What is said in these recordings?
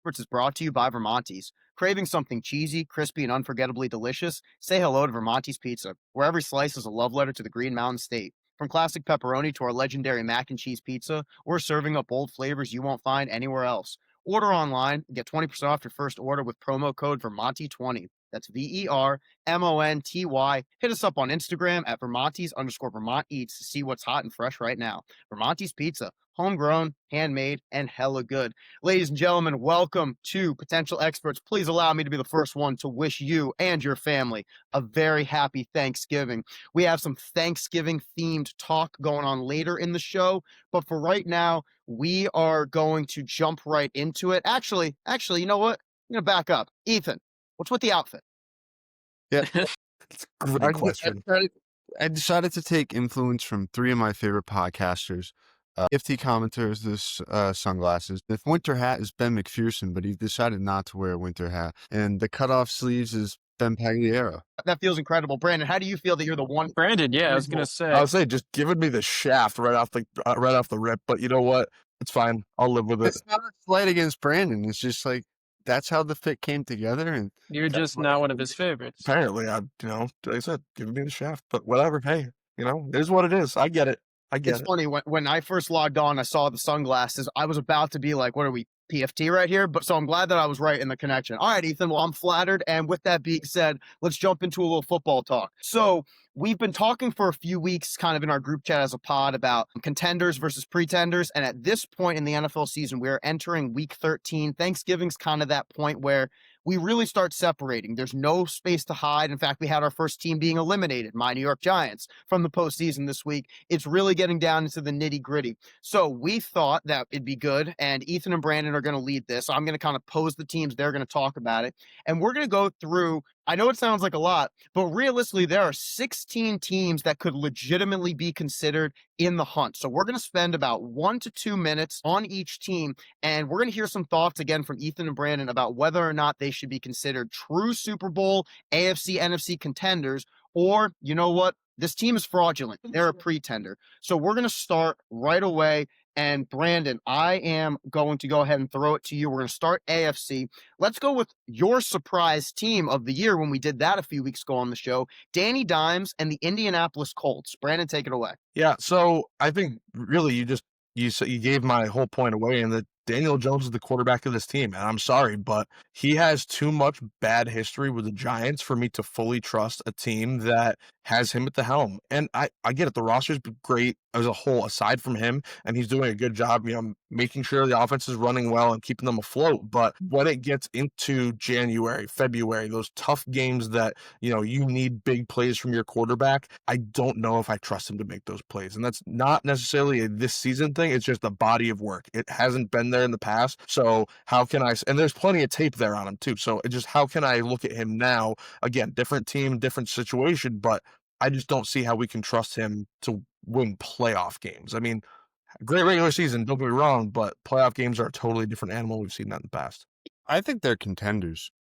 Experts is brought to you by Vermonti's. Craving something cheesy, crispy, and unforgettably delicious? Say hello to Vermonti's Pizza, where every slice is a love letter to the Green Mountain State. From classic pepperoni to our legendary mac and cheese pizza, we're serving up bold flavors you won't find anywhere else. Order online and get 20% off your first order with promo code Vermonti20. That's VERMONTY. Hit us up on Instagram at Vermonti's_Vermont Eats to see what's hot and fresh right now. Vermonti's Pizza, homegrown, handmade, and hella good. Ladies and gentlemen, welcome to Potential Experts. Please allow me to be the first one to wish you and your family a very happy Thanksgiving. We have some Thanksgiving themed talk going on later in the show, but for right now, we are going to jump right into it. Actually, you know what? I'm going to back up. Ethan, what's with the outfit? Yeah, It's a great question. I decided to take influence from three of my favorite podcasters. Ifty commenters this sunglasses. The winter hat is Ben McPherson, but he decided not to wear a winter hat. And the cutoff sleeves is Ben Pagliaro. That feels incredible. Brandon, how do you feel that you're the one? Brandon, yeah, I was going to say. I would say just giving me the shaft right off the rip, but you know what? It's fine. I'll live with it. It's not a slight against Brandon. It's just like that's how the fit came together, and You're just not one of his favorites. Apparently, like I said, giving me the shaft, but whatever. Hey, it is what it is. I get it. It's funny, when I first logged on, I saw the sunglasses. I was about to be like, what are we, PFT right here? But so I'm glad that I was right in the connection. All right, Ethan, well, I'm flattered. And with that being said, let's jump into a little football talk. So we've been talking for a few weeks kind of in our group chat as a pod about contenders versus pretenders. And at this point in the NFL season, we're entering week 13. Thanksgiving's kind of that point where we really start separating. There's no space to hide. In fact, we had our first team being eliminated, my New York Giants, from the postseason this week. It's really getting down into the nitty gritty. So we thought that it'd be good. And Ethan and Brandon are going to lead this. So I'm going to kind of pose the teams. They're going to talk about it. And we're going to go through, I know it sounds like a lot, but realistically, there are 16 teams that could legitimately be considered in the hunt. So we're going to spend about 1 to 2 minutes on each team. And we're going to hear some thoughts again from Ethan and Brandon about whether or not they should be considered true Super Bowl, AFC, NFC contenders, or you know what? This team is fraudulent. They're a pretender. So we're going to start right away. And Brandon, I am going to go ahead and throw it to you. We're going to start AFC. Let's go with your surprise team of the year when we did that a few weeks ago on the show, Danny Dimes and the Indianapolis Colts. Brandon, take it away. Yeah, so I think really you gave my whole point away in that Daniel Jones is the quarterback of this team, and I'm sorry, but he has too much bad history with the Giants for me to fully trust a team that has him at the helm. And I get it, the roster's great as a whole aside from him, and he's doing a good job, making sure the offense is running well and keeping them afloat. But when it gets into January, February, those tough games that, you need big plays from your quarterback, I don't know if I trust him to make those plays. And that's not necessarily a this season thing. It's just a body of work. It hasn't been there in the past. So how can I, and there's plenty of tape there on him too. So it just, how can I look at him now? Again, different team, different situation, but I just don't see how we can trust him to win playoff games. I mean, great regular season, don't get me wrong, but playoff games are a totally different animal. We've seen that in the past. I think they're contenders.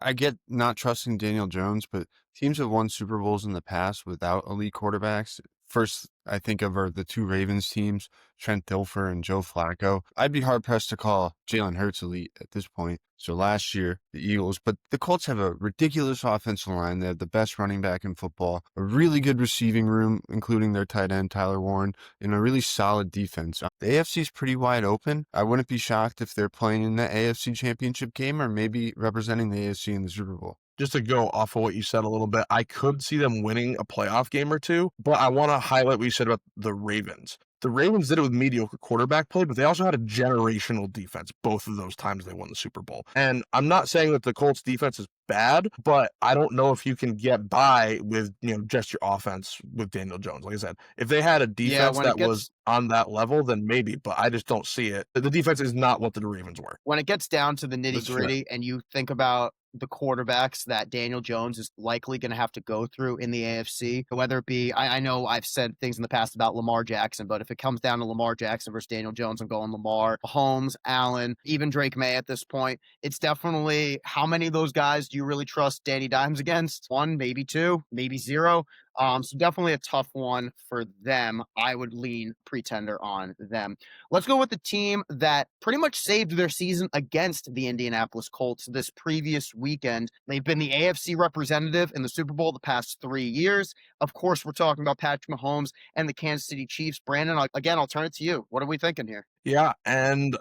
I get not trusting Daniel Jones, but teams have won Super Bowls in the past without elite quarterbacks. First, I think of are the two Ravens teams, Trent Dilfer and Joe Flacco. I'd be hard-pressed to call Jalen Hurts elite at this point. So last year, the Eagles, but the Colts have a ridiculous offensive line. They have the best running back in football, a really good receiving room, including their tight end, Tyler Warren, and a really solid defense. The AFC is pretty wide open. I wouldn't be shocked if they're playing in the AFC Championship game or maybe representing the AFC in the Super Bowl. Just to go off of what you said a little bit, I could see them winning a playoff game or two, but I want to highlight what you said about the Ravens. The Ravens did it with mediocre quarterback play, but they also had a generational defense both of those times they won the Super Bowl. And I'm not saying that the Colts defense is bad, but I don't know if you can get by with, just your offense with Daniel Jones. Like I said, if they had a defense was on that level, then maybe, but I just don't see it. The defense is not what the Ravens were. When it gets down to the nitty gritty and you think about the quarterbacks that Daniel Jones is likely going to have to go through in the AFC, whether it be, I know I've said things in the past about Lamar Jackson, but if it comes down to Lamar Jackson versus Daniel Jones, I'm going Lamar, Mahomes, Allen, even Drake May at this point. It's definitely, how many of those guys do you really trust Danny Dimes against? 1, maybe 2, maybe 0. So definitely a tough one for them. I would lean pretender on them. Let's go with the team that pretty much saved their season against the Indianapolis Colts this previous weekend. They've been the AFC representative in the Super Bowl the past 3 years. Of course, we're talking about Patrick Mahomes and the Kansas City Chiefs. Brandon, again, I'll turn it to you. What are we thinking here? Yeah, and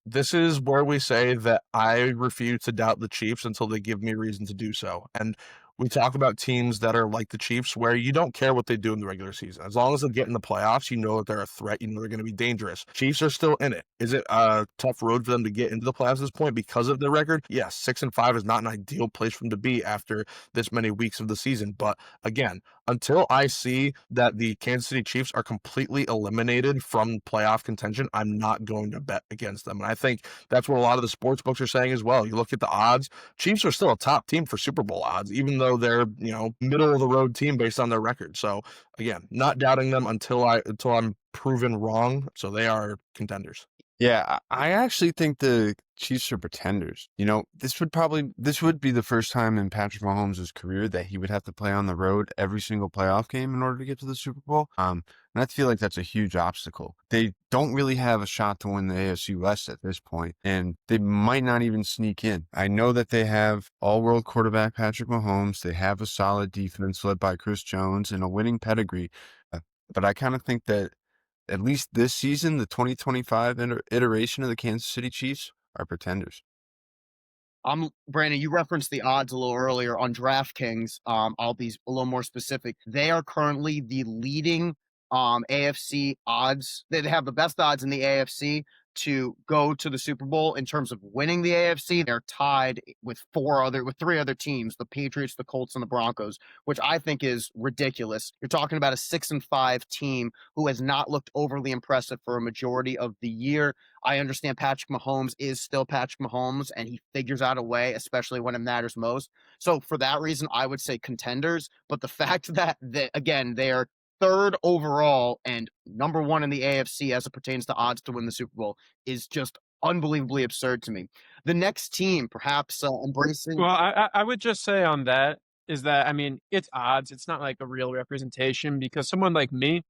this is where we say that I refuse to doubt the Chiefs until they give me reason to do so. And we talk about teams that are like the Chiefs, where you don't care what they do in the regular season. As long as they get in the playoffs, you know that they're a threat. You know they're going to be dangerous. Chiefs are still in it. Is it a tough road for them to get into the playoffs at this point because of their record? Yes, 6-5 is not an ideal place for them to be after this many weeks of the season. But again, until I see that the Kansas City Chiefs are completely eliminated from playoff contention, I'm not going to bet against them. And I think that's what a lot of the sports books are saying as well. You look at the odds, Chiefs are still a top team for Super Bowl odds, even though they're, middle of the road team based on their record. So again, not doubting them until I'm proven wrong. So they are contenders. Yeah, I actually think the Chiefs are pretenders. This would be the first time in Patrick Mahomes' career that he would have to play on the road every single playoff game in order to get to the Super Bowl. And I feel like that's a huge obstacle. They don't really have a shot to win the AFC West at this point, and they might not even sneak in. I know that they have all-world quarterback Patrick Mahomes. They have a solid defense led by Chris Jones and a winning pedigree. But I kind of think that at least this season, the 2025 iteration of the Kansas City Chiefs are pretenders. Brandon, you referenced the odds a little earlier on DraftKings. I'll be a little more specific. They are currently the leading AFC odds. They have the best odds in the AFC to go to the Super Bowl in terms of winning the AFC. They're tied with three other teams, the Patriots, the Colts, and the Broncos, which I think is ridiculous. You're talking about a 6-5 team who has not looked overly impressive for a majority of the year. I understand Patrick Mahomes is still Patrick Mahomes, and he figures out a way, especially when it matters most. So for that reason, I would say contenders. But the fact that again, they are third overall and number one in the AFC as it pertains to odds to win the Super Bowl is just unbelievably absurd to me. The next team, perhaps embracing. Well, I would just say on that is that, I mean, it's odds. It's not like a real representation because someone like me,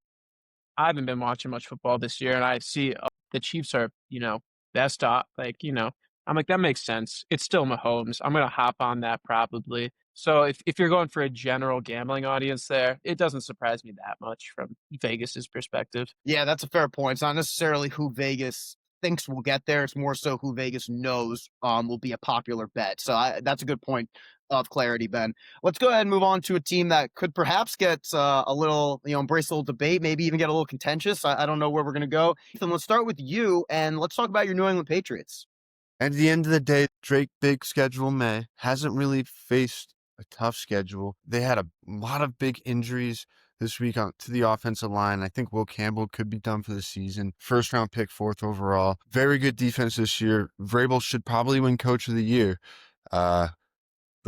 I haven't been watching much football this year, and I see the Chiefs are, best off. I'm like, that makes sense. It's still Mahomes. I'm gonna hop on that probably. So if you're going for a general gambling audience there, it doesn't surprise me that much from Vegas's perspective. Yeah, that's a fair point. It's not necessarily who Vegas thinks will get there. It's more so who Vegas knows will be a popular bet. So that's a good point of clarity, Ben. Let's go ahead and move on to a team that could perhaps get a little, embrace a little debate, maybe even get a little contentious. I don't know where we're going to go. Ethan, let's start with you, and let's talk about your New England Patriots. At the end of the day, Drake big schedule hasn't really faced a tough schedule. They had a lot of big injuries this week to the offensive line. I think Will Campbell could be done for the season. First round pick, 4th overall. Very good defense this year. Vrabel should probably win Coach of the Year. They'll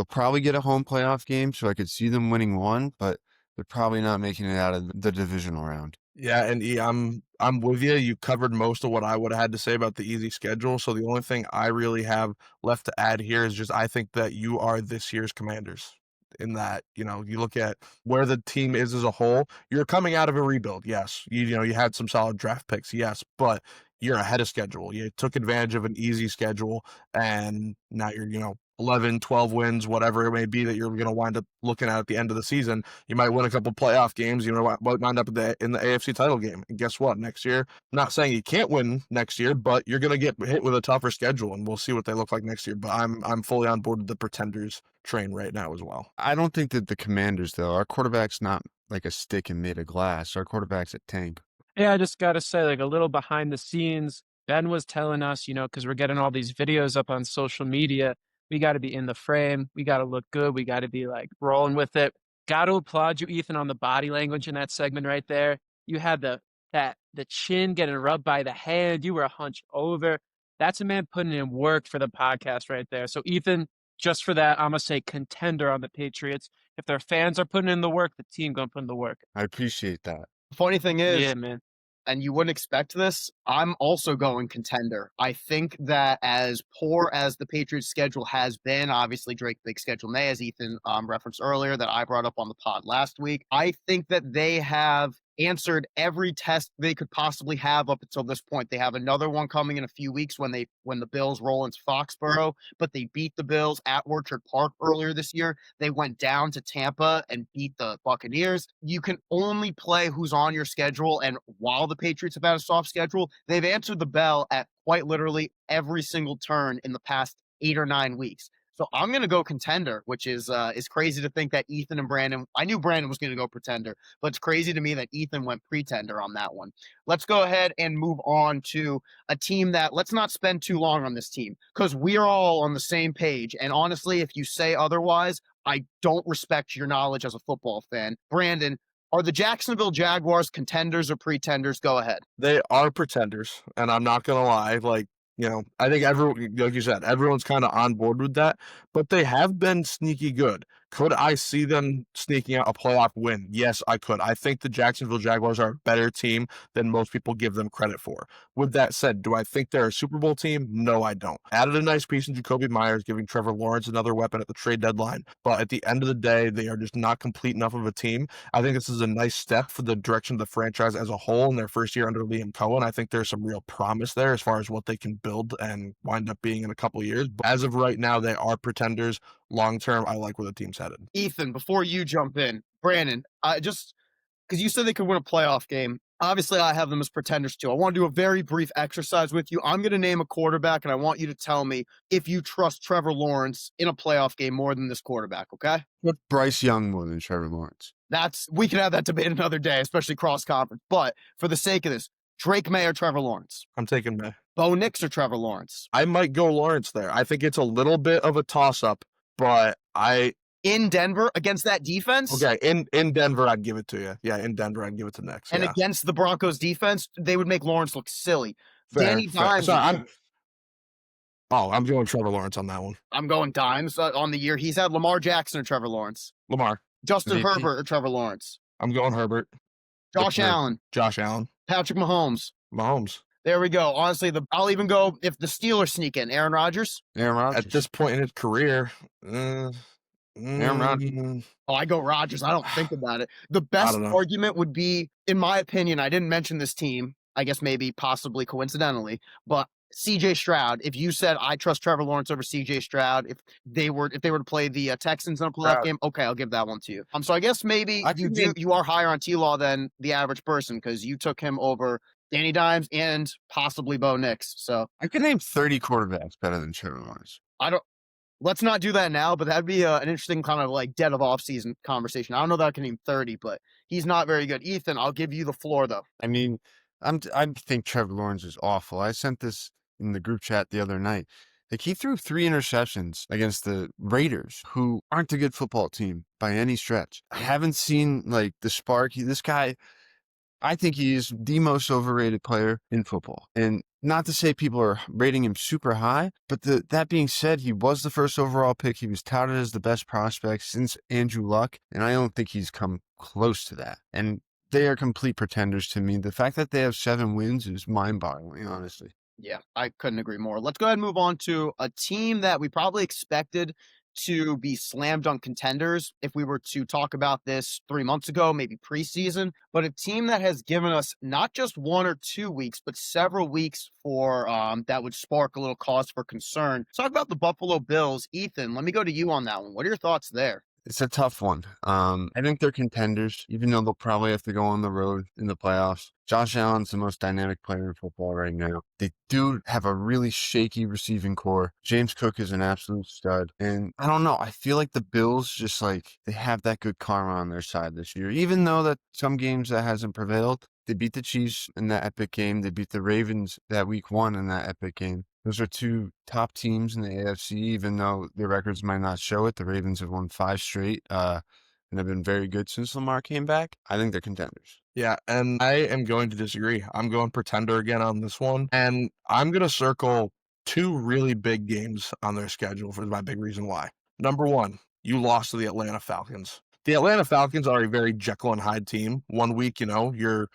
probably get a home playoff game, so I could see them winning one, but they're probably not making it out of the divisional round. Yeah, and I'm with you. You covered most of what I would have had to say about the easy schedule. So the only thing I really have left to add here is just I think that you are this year's Commanders. In that, you look at where the team is as a whole, you're coming out of a rebuild. Yes. You had some solid draft picks. Yes. But you're ahead of schedule. You took advantage of an easy schedule and now you're, 11, 12 wins, whatever it may be that you're going to wind up looking at the end of the season. You might win a couple playoff games. You might wind up in the AFC title game. And guess what? Next year, I'm not saying you can't win next year, but you're going to get hit with a tougher schedule, and we'll see what they look like next year. But I'm fully on board with the pretenders train right now as well. I don't think that the Commanders, though, our quarterback's not like a stick and made of glass. Our quarterback's a tank. Yeah, I just got to say, a little behind the scenes, Ben was telling us, because we're getting all these videos up on social media, we got to be in the frame. We got to look good. We got to be rolling with it. Got to applaud you, Ethan, on the body language in that segment right there. You had the chin getting rubbed by the hand. You were hunched over. That's a man putting in work for the podcast right there. So, Ethan, just for that, I'm going to say contender on the Patriots. If their fans are putting in the work, the team going to put in the work. I appreciate that. Funny thing is, yeah, man. and you wouldn't expect this, I'm also going contender. I think that as poor as the Patriots' schedule has been, obviously Drake big schedule may, as Ethan referenced earlier, that I brought up on the pod last week. I think that they have answered every test they could possibly have up until this point. They have another one coming in a few weeks when the Bills roll into Foxborough, but they beat the Bills at Orchard Park earlier this year. They went down to Tampa and beat the Buccaneers. You can only play who's on your schedule, and while the Patriots have had a soft schedule, they've answered the bell at quite literally every single turn in the past 8 or 9 weeks. So I'm going to go contender, which is crazy to think that Ethan and Brandon, I knew Brandon was going to go pretender, but it's crazy to me that Ethan went pretender on that one. Let's go ahead and move on to a team that, let's not spend too long on this team because we are all on the same page. And honestly, if you say otherwise, I don't respect your knowledge as a football fan. Brandon, are the Jacksonville Jaguars contenders or pretenders? Go ahead. They are pretenders, and I'm not gonna lie. I think everyone, like you said, everyone's kind of on board with that. But they have been sneaky good. Could I see them sneaking out a playoff win? Yes, I could. I think the Jacksonville Jaguars are a better team than most people give them credit for. With that said, do I think they're a Super Bowl team? No, I don't. Added a nice piece in Jacoby Myers, giving Trevor Lawrence another weapon at the trade deadline. But at the end of the day, they are just not complete enough of a team. I think this is a nice step for the direction of the franchise as a whole in their first year under Liam Cohen. I think there's some real promise there as far as what they can build and wind up being in a couple of years. But as of right now, they are pretenders. Long term, I like where the team's headed. Ethan, before you jump in, Brandon, just because you said they could win a playoff game, obviously I have them as pretenders too. I want to do a very brief exercise with you. I'm going to name a quarterback, and I want you to tell me if you trust Trevor Lawrence in a playoff game more than this quarterback, okay? But Bryce Young more than Trevor Lawrence. We can have that debate another day, especially cross conference. But for the sake of this, Drake May or Trevor Lawrence? I'm taking May. Bo Nix or Trevor Lawrence? I might go Lawrence there. I think it's a little bit of a toss up, but in Denver against that defense? Okay, in Denver, I'd give it to you. Yeah, in Denver, I'd give it to Nix. And against the Broncos defense, they would make Lawrence look silly. Danny Dimes. I'm going Trevor Lawrence on that one. I'm going Dimes on the year. He's had Lamar Jackson or Trevor Lawrence. Lamar. Justin MVP. Herbert or Trevor Lawrence. I'm going Herbert. Josh Allen. Josh Allen. Patrick Mahomes. Mahomes. There we go. Honestly, I'll even go if the Steelers sneak in. Aaron Rodgers. Aaron Rodgers. At this point in his career, Aaron Rodgers. Oh, I go Rodgers. I don't think about it. The best argument would be, in my opinion, I didn't mention this team, I guess maybe possibly coincidentally, but CJ Stroud. If you said I trust Trevor Lawrence over CJ Stroud, if they were to play the Texans in a playoff game, okay, I'll give that one to you. So I guess maybe you are higher on T-Law than the average person because you took him over Danny Dimes and possibly Bo Nix. So I could name 30 quarterbacks better than Trevor Lawrence. Let's not do that now, but that'd be an interesting kind of like dead of off-season conversation. I don't know that I can name 30, but he's not very good. Ethan, I'll give you the floor, though. I mean, I think Trevor Lawrence is awful. I sent this in the group chat the other night. Like, he threw 3 interceptions against the Raiders, who aren't a good football team by any stretch. I haven't seen, like, the spark. This guy, I think he is the most overrated player in football. And not to say people are rating him super high, but that being said, he was the first overall pick. He was touted as the best prospect since Andrew Luck, and I don't think he's come close to that. And they are complete pretenders to me. The fact that they have 7 wins is mind-boggling, honestly. Yeah, I couldn't agree more. Let's go ahead and move on to a team that we probably expected to be slam dunk contenders if we were to talk about this 3 months ago, maybe preseason, but a team that has given us not just 1 or 2 weeks, but several weeks for that would spark a little cause for concern. Talk about the Buffalo Bills. Ethan, let me go to you on that one. What are your thoughts there? It's a tough one. I think they're contenders, even though they'll probably have to go on the road in the playoffs. Josh Allen's the most dynamic player in football right now. They do have a really shaky receiving core. James Cook is an absolute stud. And I don't know, I feel like the Bills just they have that good karma on their side this year. Even though that some games that hasn't prevailed, they beat the Chiefs in that epic game. They beat the Ravens that week 1 in that epic game. Those are 2 top teams in the AFC, even though their records might not show it. The Ravens have won 5 straight and have been very good since Lamar came back. I think they're contenders. Yeah, and I am going to disagree. I'm going pretender again on this one. And I'm going to circle 2 really big games on their schedule for my big reason why. Number 1, you lost to the Atlanta Falcons. The Atlanta Falcons are a very Jekyll and Hyde team. 1 week, you're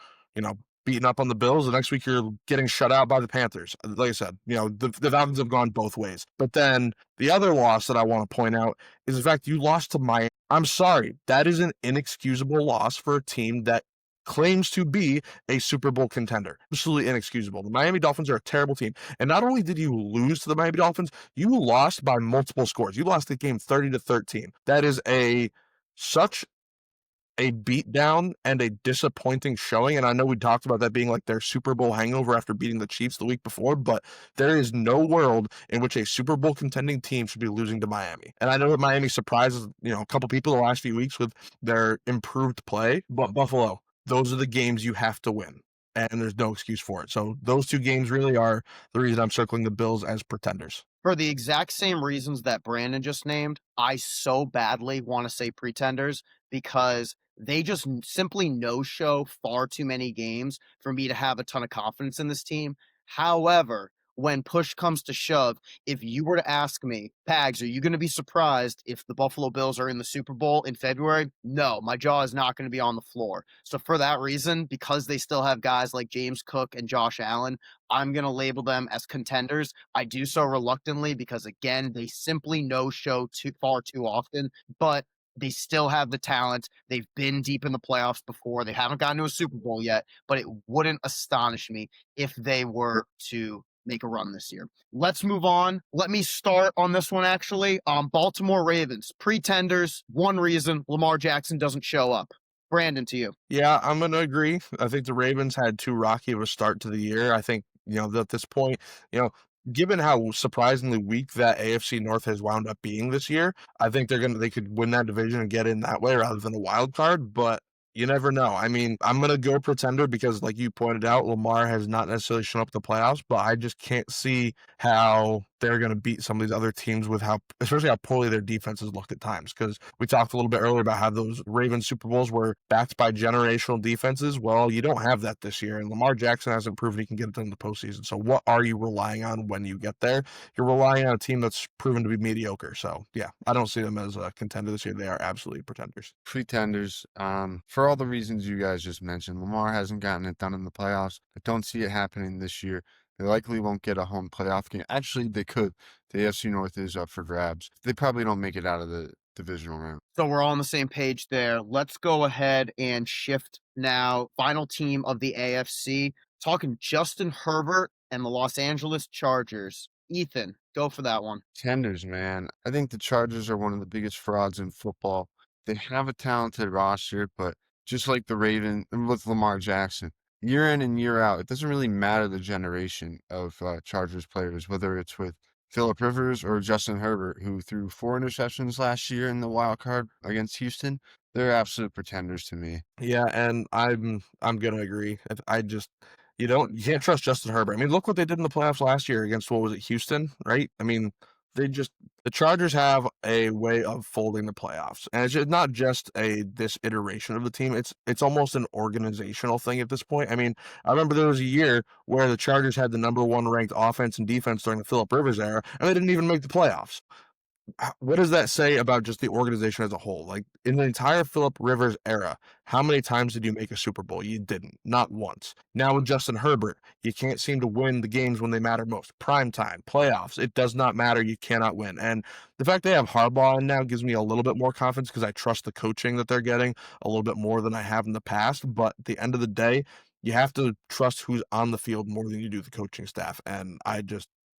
beating up on the Bills. The next week you're getting shut out by the Panthers. Like I said, the Falcons have gone both ways. But then the other loss that I want to point out is the fact you lost to Miami. I'm sorry, that is an inexcusable loss for a team that claims to be a Super Bowl contender. Absolutely inexcusable. The Miami Dolphins are a terrible team. And not only did you lose to the Miami Dolphins, you lost by multiple scores. You lost the game 30-13. That is such a beatdown and a disappointing showing. And I know we talked about that being like their Super Bowl hangover after beating the Chiefs the week before, but there is no world in which a Super Bowl contending team should be losing to Miami. And I know that Miami surprises, a couple people the last few weeks with their improved play, but Buffalo, those are the games you have to win. And there's no excuse for it. So those two games really are the reason I'm circling the Bills as pretenders. For the exact same reasons that Brandon just named, I so badly want to say pretenders because they just simply no-show far too many games for me to have a ton of confidence in this team. However, when push comes to shove, if you were to ask me, Pags, are you going to be surprised if the Buffalo Bills are in the Super Bowl in February? No, my jaw is not going to be on the floor. So for that reason, because they still have guys like James Cook and Josh Allen, I'm going to label them as contenders. I do so reluctantly because, again, they simply no-show far too often, but they still have the talent. They've been deep in the playoffs before. They haven't gotten to a Super Bowl yet, but it wouldn't astonish me if they were to make a run this year. Let's move on. Let me start on this one, actually. Baltimore Ravens, pretenders. One reason Lamar Jackson doesn't show up. Brandon, to you. Yeah, I'm going to agree. I think the Ravens had too rocky of a start to the year. I think, at this point, given how surprisingly weak that AFC North has wound up being this year, I think they could win that division and get in that way rather than a wild card. But you never know. I mean, I'm going to go pretender because, like you pointed out, Lamar has not necessarily shown up at the playoffs, but I just can't see how they're going to beat some of these other teams with especially how poorly their defenses looked at times. Because we talked a little bit earlier about how those Ravens Super Bowls were backed by generational defenses. Well, you don't have that this year, and Lamar Jackson hasn't proven he can get it done in the postseason. So what are you relying on when you get there? You're relying on a team that's proven to be mediocre. So yeah, I don't see them as a contender this year. They are absolutely pretenders. Pretenders. For all the reasons you guys just mentioned, Lamar hasn't gotten it done in the playoffs. I don't see it happening this year. They likely won't get a home playoff game. Actually, they could. The AFC North is up for grabs. They probably don't make it out of the divisional round. So we're all on the same page there. Let's go ahead and shift now. Final team of the AFC. Talking Justin Herbert and the Los Angeles Chargers. Ethan, go for that one. Tenders, man. I think the Chargers are one of the biggest frauds in football. They have a talented roster, but just like the Ravens with Lamar Jackson, year in and year out, it doesn't really matter the generation of Chargers players, whether it's with Phillip Rivers or Justin Herbert, who threw 4 interceptions last year in the wild card against Houston. They're absolute pretenders to me. Yeah, and I'm gonna agree. I just you can't trust Justin Herbert. I mean, look what they did in the playoffs last year against what was it, Houston, right? I mean, the Chargers have a way of folding the playoffs, and it's not just this iteration of the team. It's almost an organizational thing at this point. I mean, I remember there was a year where the Chargers had the number 1 ranked offense and defense during the Phillip Rivers era, and they didn't even make the playoffs. What does that say about just the organization as a whole? Like in the entire Phillip Rivers era, how many times did you make a Super Bowl? You didn't, not once. Now with Justin Herbert, you can't seem to win the games when they matter most. Prime time, playoffs, it does not matter. You cannot win. And the fact they have Harbaugh in now gives me a little bit more confidence because I trust the coaching that they're getting a little bit more than I have in the past. But at the end of the day, you have to trust who's on the field more than you do the coaching staff. And I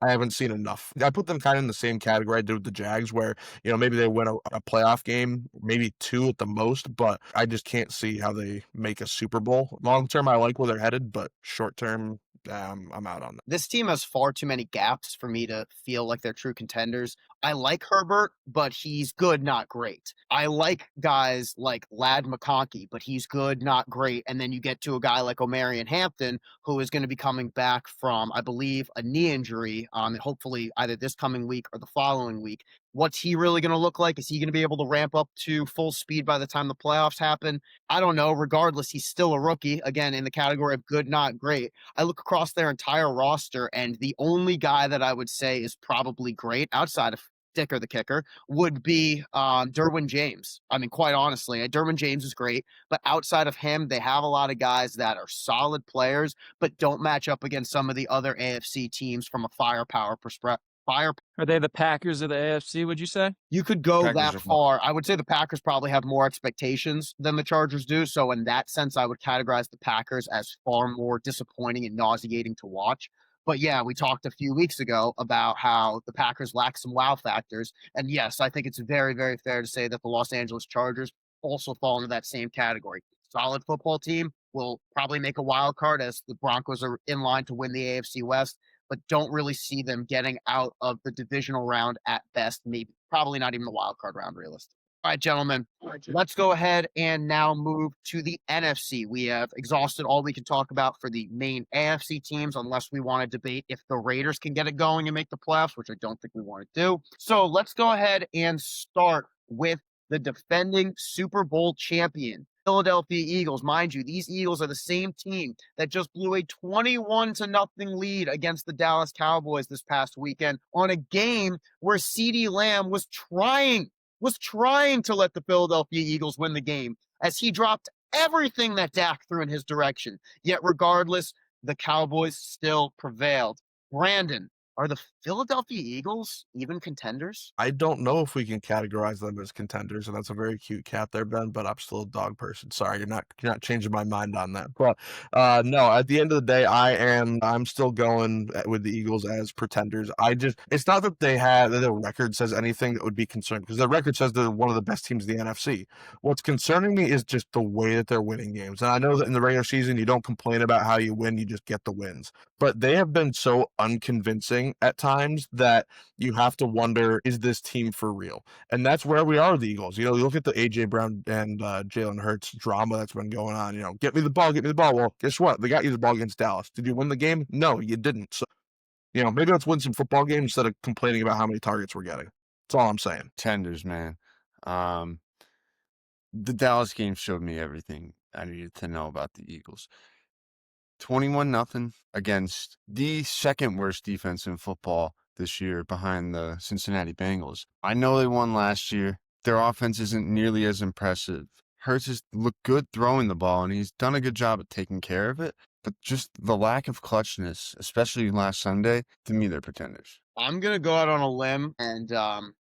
haven't seen enough. I put them kind of in the same category I did with the Jags, where, maybe they win a playoff game, maybe 2 at the most, but I just can't see how they make a Super Bowl. Long term, I like where they're headed, but short term, I'm out on that. This team has far too many gaps for me to feel like they're true contenders. I like Herbert, but he's good, not great. I like guys like Lad McConkey, but he's good, not great. And then you get to a guy like Omarion Hampton, who is going to be coming back from, I believe, a knee injury, hopefully either this coming week or the following week. What's he really going to look like? Is he going to be able to ramp up to full speed by the time the playoffs happen? I don't know. Regardless, he's still a rookie, again, in the category of good, not great. I look across their entire roster, and the only guy that I would say is probably great outside of Dicker, the kicker, would be Derwin James. I mean, quite honestly, Derwin James is great, but outside of him, they have a lot of guys that are solid players, but don't match up against some of the other AFC teams from a firepower perspective. Are they the Packers of the AFC, would you say? You could go Packers that are far. I would say the Packers probably have more expectations than the Chargers do. So in that sense, I would categorize the Packers as far more disappointing and nauseating to watch. But yeah, we talked a few weeks ago about how the Packers lack some wow factors. And yes, I think it's very, very fair to say that the Los Angeles Chargers also fall into that same category. Solid football team will probably make a wild card as the Broncos are in line to win the AFC West, but don't really see them getting out of the divisional round at best, maybe probably not even the wild card round realistic. All right, gentlemen, let's go ahead and now move to the NFC. We have exhausted all we can talk about for the main AFC teams, unless we want to debate if the Raiders can get it going and make the playoffs, which I don't think we want to do. So let's go ahead and start with the defending Super Bowl champion, Philadelphia Eagles. Mind you, these Eagles are the same team that just blew a 21-0 lead against the Dallas Cowboys this past weekend on a game where CeeDee Lamb was trying to let the Philadelphia Eagles win the game as he dropped everything that Dak threw in his direction. Yet regardless, the Cowboys still prevailed. Brandon, are the Philadelphia Eagles even contenders? I don't know if we can categorize them as contenders, and that's a very cute cat there, Ben, but I'm still a dog person. Sorry, you're not changing my mind on that. But no, at the end of the day, I'm still going with the Eagles as pretenders. It's not that that their record says anything that would be concerning, because their record says they're one of the best teams in the NFC. What's concerning me is just the way that they're winning games. And I know that in the regular season, you don't complain about how you win, you just get the wins. But they have been so unconvincing at times that you have to wonder, is this team for real? And that's where we are with the Eagles. You look at the A.J. Brown and Jalen Hurts drama that's been going on. Get me the ball. Well, guess what? They got you the ball against Dallas. Did you win the game? No, you didn't. So, maybe let's win some football games instead of complaining about how many targets we're getting. That's all I'm saying. Tenders, man. The Dallas game showed me everything I needed to know about the Eagles. 21-0 against the second worst defense in football this year behind the Cincinnati Bengals. I know they won last year. Their offense isn't nearly as impressive. Hurts has looked good throwing the ball, and he's done a good job at taking care of it. But just the lack of clutchness, especially last Sunday, to me, they're pretenders. I'm going to go out on a limb and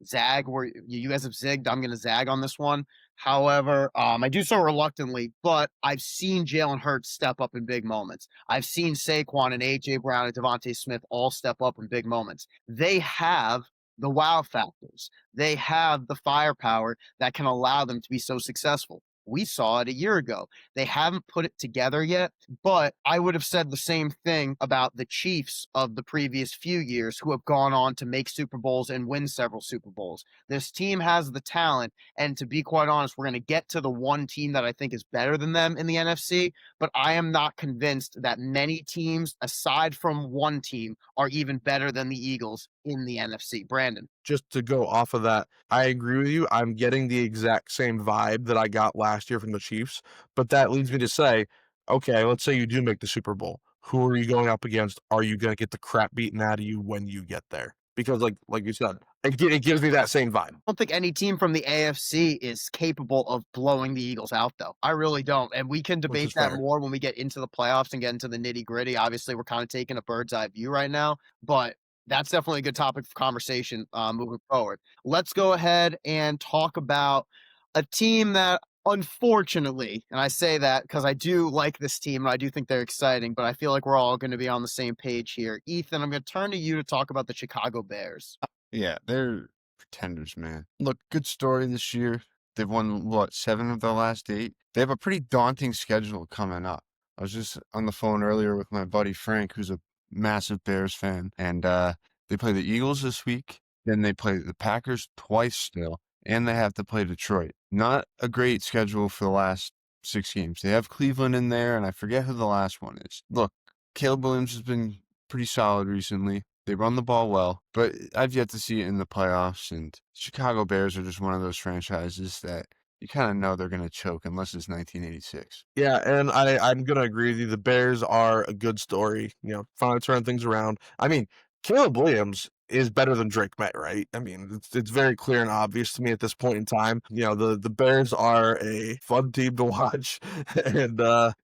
zag where you guys have zigged. I'm going to zag on this one. However, I do so reluctantly, but I've seen Jalen Hurts step up in big moments. I've seen Saquon and A.J. Brown and Devontae Smith all step up in big moments. They have the wow factors. They have the firepower that can allow them to be so successful. We saw it a year ago. They haven't put it together yet, but I would have said the same thing about the Chiefs of the previous few years who have gone on to make Super Bowls and win several Super Bowls. This team has the talent, and to be quite honest, we're going to get to the one team that I think is better than them in the NFC, but I am not convinced that many teams, aside from one team, are even better than the Eagles in the NFC. Brandon. Just to go off of that, I agree with you. I'm getting the exact same vibe that I got last year from the Chiefs, but that leads me to say, okay, let's say you do make the Super Bowl. Who are you going up against? Are you going to get the crap beaten out of you when you get there? Because like you said, it gives me that same vibe. I don't think any team from the AFC is capable of blowing the Eagles out, though. I really don't. And we can debate that more when we get into the playoffs and get into the nitty-gritty. Obviously, we're kind of taking a bird's eye view right now, but that's definitely a good topic for conversation moving forward. Let's go ahead and talk about a team that, unfortunately, and I say that because I do like this team and I do think they're exciting, but I feel like we're all going to be on the same page here. Ethan, I'm going to turn to you to talk about the Chicago Bears. Yeah, they're pretenders, man. Look, good story this year. They've won, 7 of their last 8? They have a pretty daunting schedule coming up. I was just on the phone earlier with my buddy Frank, who's a massive Bears fan, and they play the Eagles this week, then they play the Packers twice still, and they have to play Detroit. Not a great schedule for the last 6 games. They have Cleveland in there, and I forget who the last one is. Look, Caleb Williams has been pretty solid recently. They run the ball well, but I've yet to see it in the playoffs, and Chicago Bears are just one of those franchises that you kind of know they're going to choke unless it's 1986. Yeah, and I'm going to agree with you. The Bears are a good story. Finally turn things around. I mean, Caleb Williams is better than Drake May, right? I mean, it's very clear and obvious to me at this point in time. You know, the Bears are a fun team to watch, and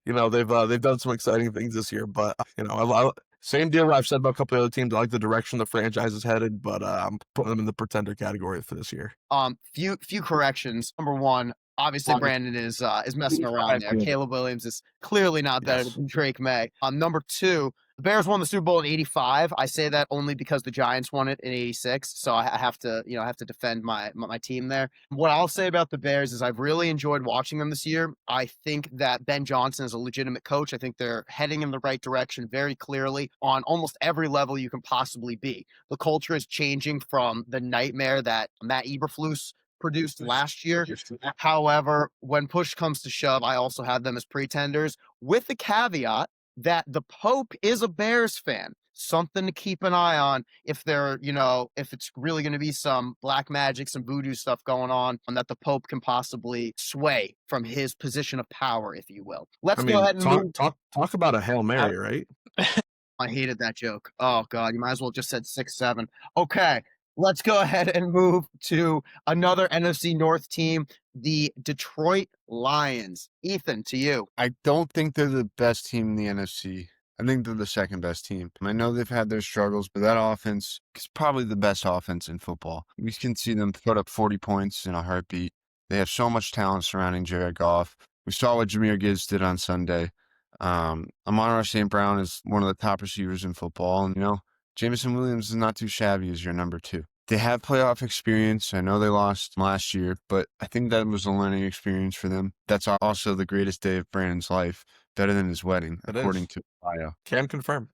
you know, they've done some exciting things this year. But you know, same deal I've said about a couple of other teams. I like the direction the franchise is headed, but I'm putting them in the pretender category for this year. Few corrections. Number one, obviously Brandon is messing around there. Caleb Williams is clearly not better Yes. than Drake May. Number two, the Bears won the Super Bowl in '85. I say that only because the Giants won it in '86, so I have to, I have to defend my team there. What I'll say about the Bears is I've really enjoyed watching them this year. I think that Ben Johnson is a legitimate coach. I think they're heading in the right direction very clearly on almost every level you can possibly be. The culture is changing from the nightmare that Matt Eberflus produced last year. However, when push comes to shove, I also have them as pretenders, with the caveat that the Pope is a Bears fan. Something to keep an eye on if they're, if it's really going to be some black magic, some voodoo stuff going on, and that the Pope can possibly sway from his position of power, if you will. Let's I go mean, ahead and move. talk about a Hail Mary, right? I hated that joke. Oh God, you might as well just said 6-7. Okay, let's go ahead and move to another NFC North team, the Detroit Lions. Ethan, to you. I don't think they're the best team in the NFC. I think they're the second best team. I know they've had their struggles, but that offense is probably the best offense in football. We can see them put up 40 points in a heartbeat. They have so much talent surrounding Jared Goff. We saw what Jahmyr Gibbs did on Sunday. Amon-Ra St. Brown is one of the top receivers in football. And, Jameson Williams is not too shabby as your number two. They have playoff experience. I know they lost last year, but I think that was a learning experience for them. That's also the greatest day of Brandon's life, better than his wedding, according to bio. Can confirm.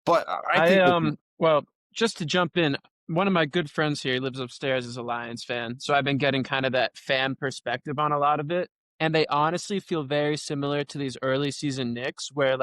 But I think well, just to jump in, one of my good friends here, he lives upstairs, is a Lions fan. So I've been getting kind of that fan perspective on a lot of it. And they honestly feel very similar to these early season Knicks, where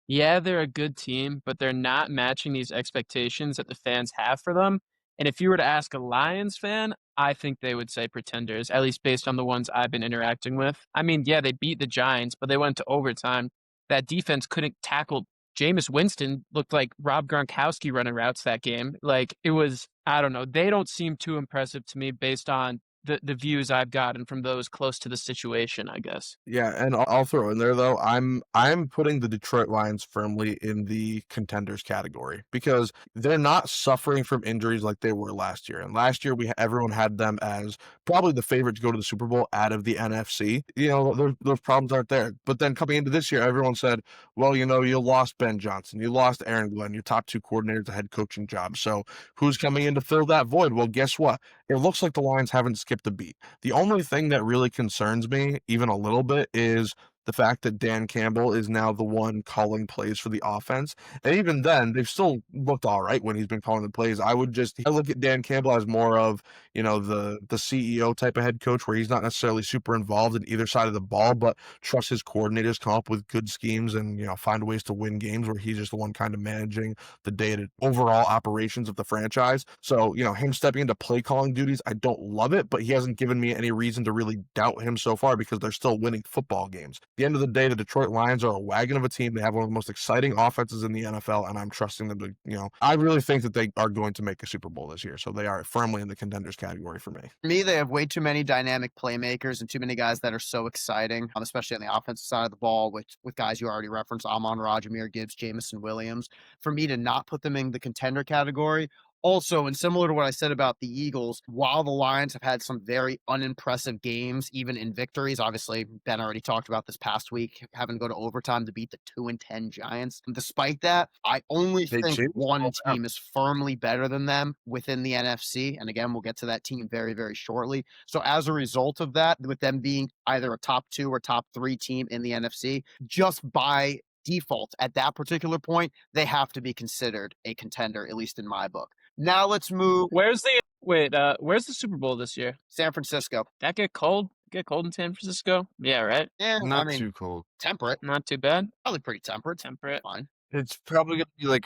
yeah, they're a good team, but they're not matching these expectations that the fans have for them. And if you were to ask a Lions fan, I think they would say pretenders, at least based on the ones I've been interacting with. I mean, yeah, they beat the Giants, but they went to overtime. That defense couldn't tackle. Jameis Winston looked like Rob Gronkowski running routes that game. It was, I don't know. They don't seem too impressive to me based on the views I've gotten from those close to the situation, I guess. Yeah, and I'll throw in there though, I'm putting the Detroit Lions firmly in the contenders category because they're not suffering from injuries like they were last year. And last year everyone had them as probably the favorite to go to the Super Bowl out of the NFC. Those problems aren't there. But then coming into this year, everyone said, well, you lost Ben Johnson, you lost Aaron Glenn, your top two coordinators, a head coaching job. So who's coming in to fill that void? Well, guess what? It looks like the Lions haven't skipped a beat. The only thing that really concerns me, even a little bit, is the fact that Dan Campbell is now the one calling plays for the offense. And even then, they've still looked all right when he's been calling the plays. I look at Dan Campbell as more of, the CEO type of head coach where he's not necessarily super involved in either side of the ball, but trusts his coordinators come up with good schemes and, find ways to win games where he's just the one kind of managing the day-to overall operations of the franchise. So, him stepping into play calling duties, I don't love it, but he hasn't given me any reason to really doubt him so far because they're still winning football games. At the end of the day, the Detroit Lions are a wagon of a team. They have one of the most exciting offenses in the NFL, and I'm trusting them to, I really think that they are going to make a Super Bowl this year. So they are firmly in the contenders category for me. For me, they have way too many dynamic playmakers and too many guys that are so exciting, especially on the offensive side of the ball with guys you already referenced, Amon-Ra, Jahmyr Gibbs, Jameson Williams. For me to not put them in the contender category. Also, and similar to what I said about the Eagles, while the Lions have had some very unimpressive games, even in victories, obviously Ben already talked about this past week, having to go to overtime to beat the 2-10 Giants. Despite that, I only think one team is firmly better than them within the NFC. And again, we'll get to that team very, very shortly. So as a result of that, with them being either a top 2 or top 3 team in the NFC, just by default at that particular point, they have to be considered a contender, at least in my book. Now let's move. Where's the Super Bowl this year? San Francisco. That get cold? Get cold in San Francisco? Yeah, right? Yeah, not too cold. Temperate. Not too bad. Probably pretty temperate. Fine. It's probably going to be like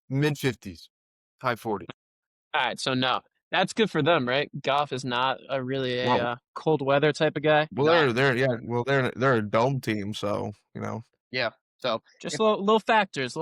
mid-50s, high 40s. All right, so no. That's good for them, right? Goff is not really a cold weather type of guy. Well, they're a dome team, so Yeah. So Just if, little factors,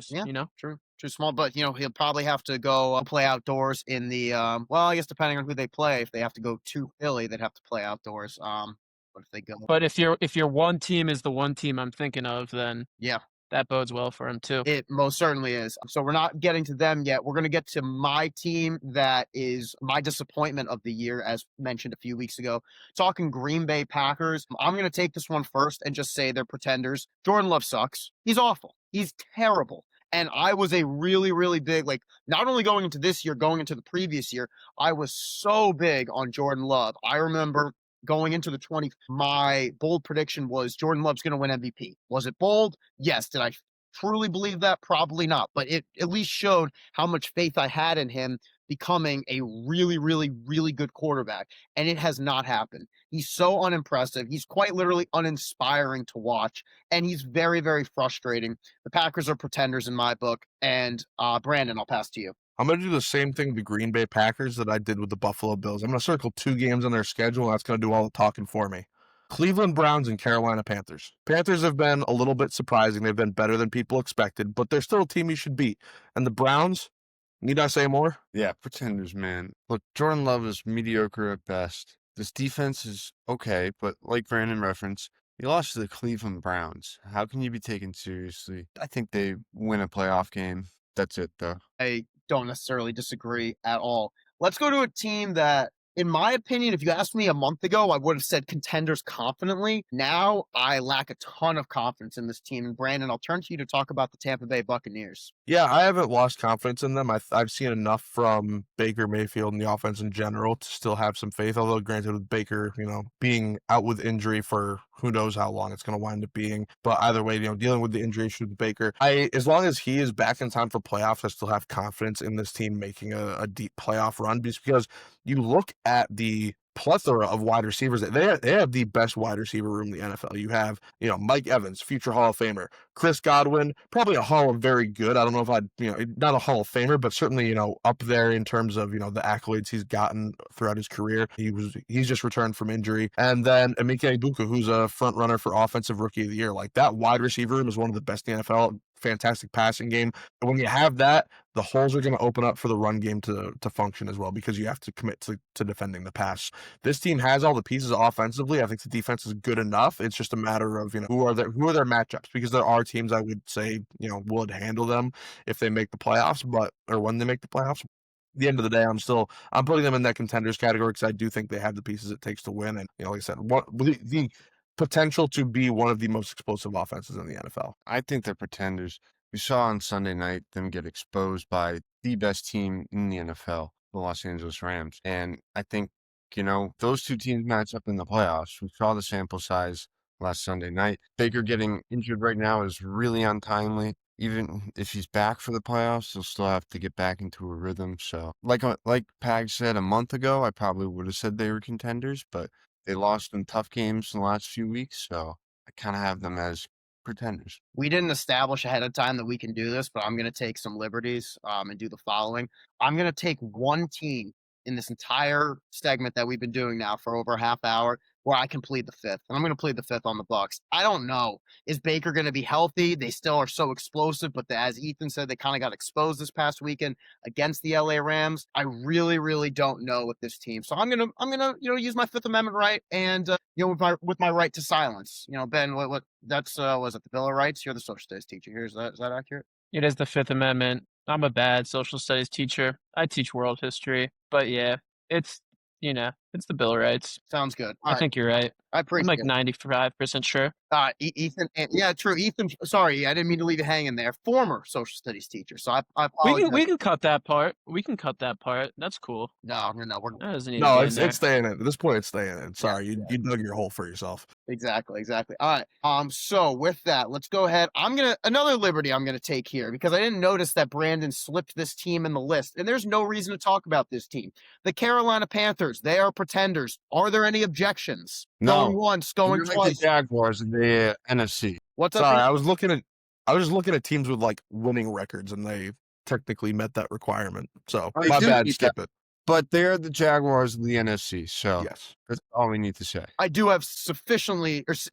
yeah, you know? true, too small. But he'll probably have to go play outdoors in the. Well, I guess depending on who they play, if they have to go to Philly, they'd have to play outdoors. But if they go, But if your one team is the one team I'm thinking of, then yeah, that bodes well for him too. it most certainly is. So we're not getting to them yet. We're going to get to my team that is my disappointment of the year, as mentioned a few weeks ago. Talking Green Bay Packers. I'm going to take this one first and just say they're pretenders. Jordan Love sucks. He's awful. He's terrible. And I was a really, really big, like, not only going into this year, going into the previous year, I was so big on Jordan Love. I remember going into the 20, my bold prediction was Jordan Love's going to win MVP. Was it bold? Yes. Did I truly believe that? Probably not, but it at least showed how much faith I had in him becoming a really, really, really good quarterback. And it has not happened. He's so unimpressive. He's quite literally uninspiring to watch. And he's very, very frustrating. The Packers are pretenders in my book. And Brandon, I'll pass to you. I'm going to do the same thing with the Green Bay Packers that I did with the Buffalo Bills. I'm going to circle 2 games on their schedule, and that's going to do all the talking for me. Cleveland Browns and Carolina Panthers. Panthers have been a little bit surprising. They've been better than people expected, but they're still a team you should beat. And the Browns, need I say more? Yeah, pretenders, man. Look, Jordan Love is mediocre at best. This defense is okay, but like Brandon referenced, he lost to the Cleveland Browns. How can you be taken seriously? I think they win a playoff game. That's it, though. I don't necessarily disagree at all. Let's go to a team that, in my opinion, if you asked me a month ago, I would have said Contenders confidently. Now I lack a ton of confidence in this team. And Brandon, I'll turn to you to talk about the Tampa Bay Buccaneers. Yeah, I haven't lost confidence in them. I've seen enough from Baker Mayfield and the offense in general to still have some faith. Although, granted, with Baker, being out with injury for who knows how long it's going to wind up being. But either way, dealing with the injury issue with Baker, as long as he is back in time for playoffs, I still have confidence in this team making a deep playoff run. Just because you look at the plethora of wide receivers. They have the best wide receiver room in the NFL. You have, Mike Evans, future Hall of Famer, Chris Godwin, probably a Hall of Very Good. I don't know if I'd, not a Hall of Famer, but certainly, up there in terms of, the accolades he's gotten throughout his career. He's just returned from injury. And then Emeka Ibuka, who's a front runner for Offensive Rookie of the Year. Like, that wide receiver room is one of the best in the NFL. Fantastic passing game. And when you have that, the holes are going to open up for the run game to function as well, because you have to commit to defending the pass. This team has all the pieces offensively. I think the defense is good enough. It's just a matter of, who are their matchups, because there are teams I would say, would handle them if they make the playoffs, or when they make the playoffs. At the end of the day, I'm putting them in that contenders category because I do think they have the pieces it takes to win. And, like I said, the potential to be one of the most explosive offenses in the NFL. I think they're pretenders. We saw on Sunday night them get exposed by the best team in the NFL, the Los Angeles Rams. And I think, those two teams match up in the playoffs. We saw the sample size last Sunday night. Baker getting injured right now is really untimely. Even if he's back for the playoffs, he'll still have to get back into a rhythm. So, like Pag said a month ago, I probably would have said they were contenders, but they lost in tough games in the last few weeks, so I kind of have them as pretenders. We didn't establish ahead of time that we can do this, but I'm going to take some liberties and do the following. I'm going to take one team in this entire segment that we've been doing now for over a half hour where I can plead the fifth. And I'm going to plead the fifth on the Bucs. I don't know. Is Baker going to be healthy? They still are so explosive, but as Ethan said, they kind of got exposed this past weekend against the LA Rams. I really, really don't know with this team. So I'm gonna use my Fifth Amendment right and with my right to silence. Ben, what that's was it the Bill of Rights? You're the social studies teacher here. Is that accurate? It is the Fifth Amendment. I'm a bad social studies teacher. I teach world history, but yeah, it's the Bill of Rights. Sounds good. I think you're right. I appreciate I'm like 95% sure. Ethan, yeah, true. Ethan, sorry, I didn't mean to leave you hanging there. Former social studies teacher, so I apologize. We can cut that part. We can cut that part. That's cool. No, That doesn't need No, to be in it's staying in. At this point, it's staying in. Sorry, Yeah. you dug your hole for yourself. Exactly. All right. So with that, let's go ahead. Another liberty I'm gonna take here because I didn't notice that Brandon slipped this team in the list, and there's no reason to talk about this team. The Carolina Panthers, they are pretenders. Are there any objections? No. Going once, going You're like twice. the Jaguars in the NFC. What's up? Sorry, Ethan? I was just looking at teams with like winning records, and they technically met that requirement. So They my do bad. meet Skip it. but they're the Jaguars of the NFC, so Yes. that's all we need to say. I do have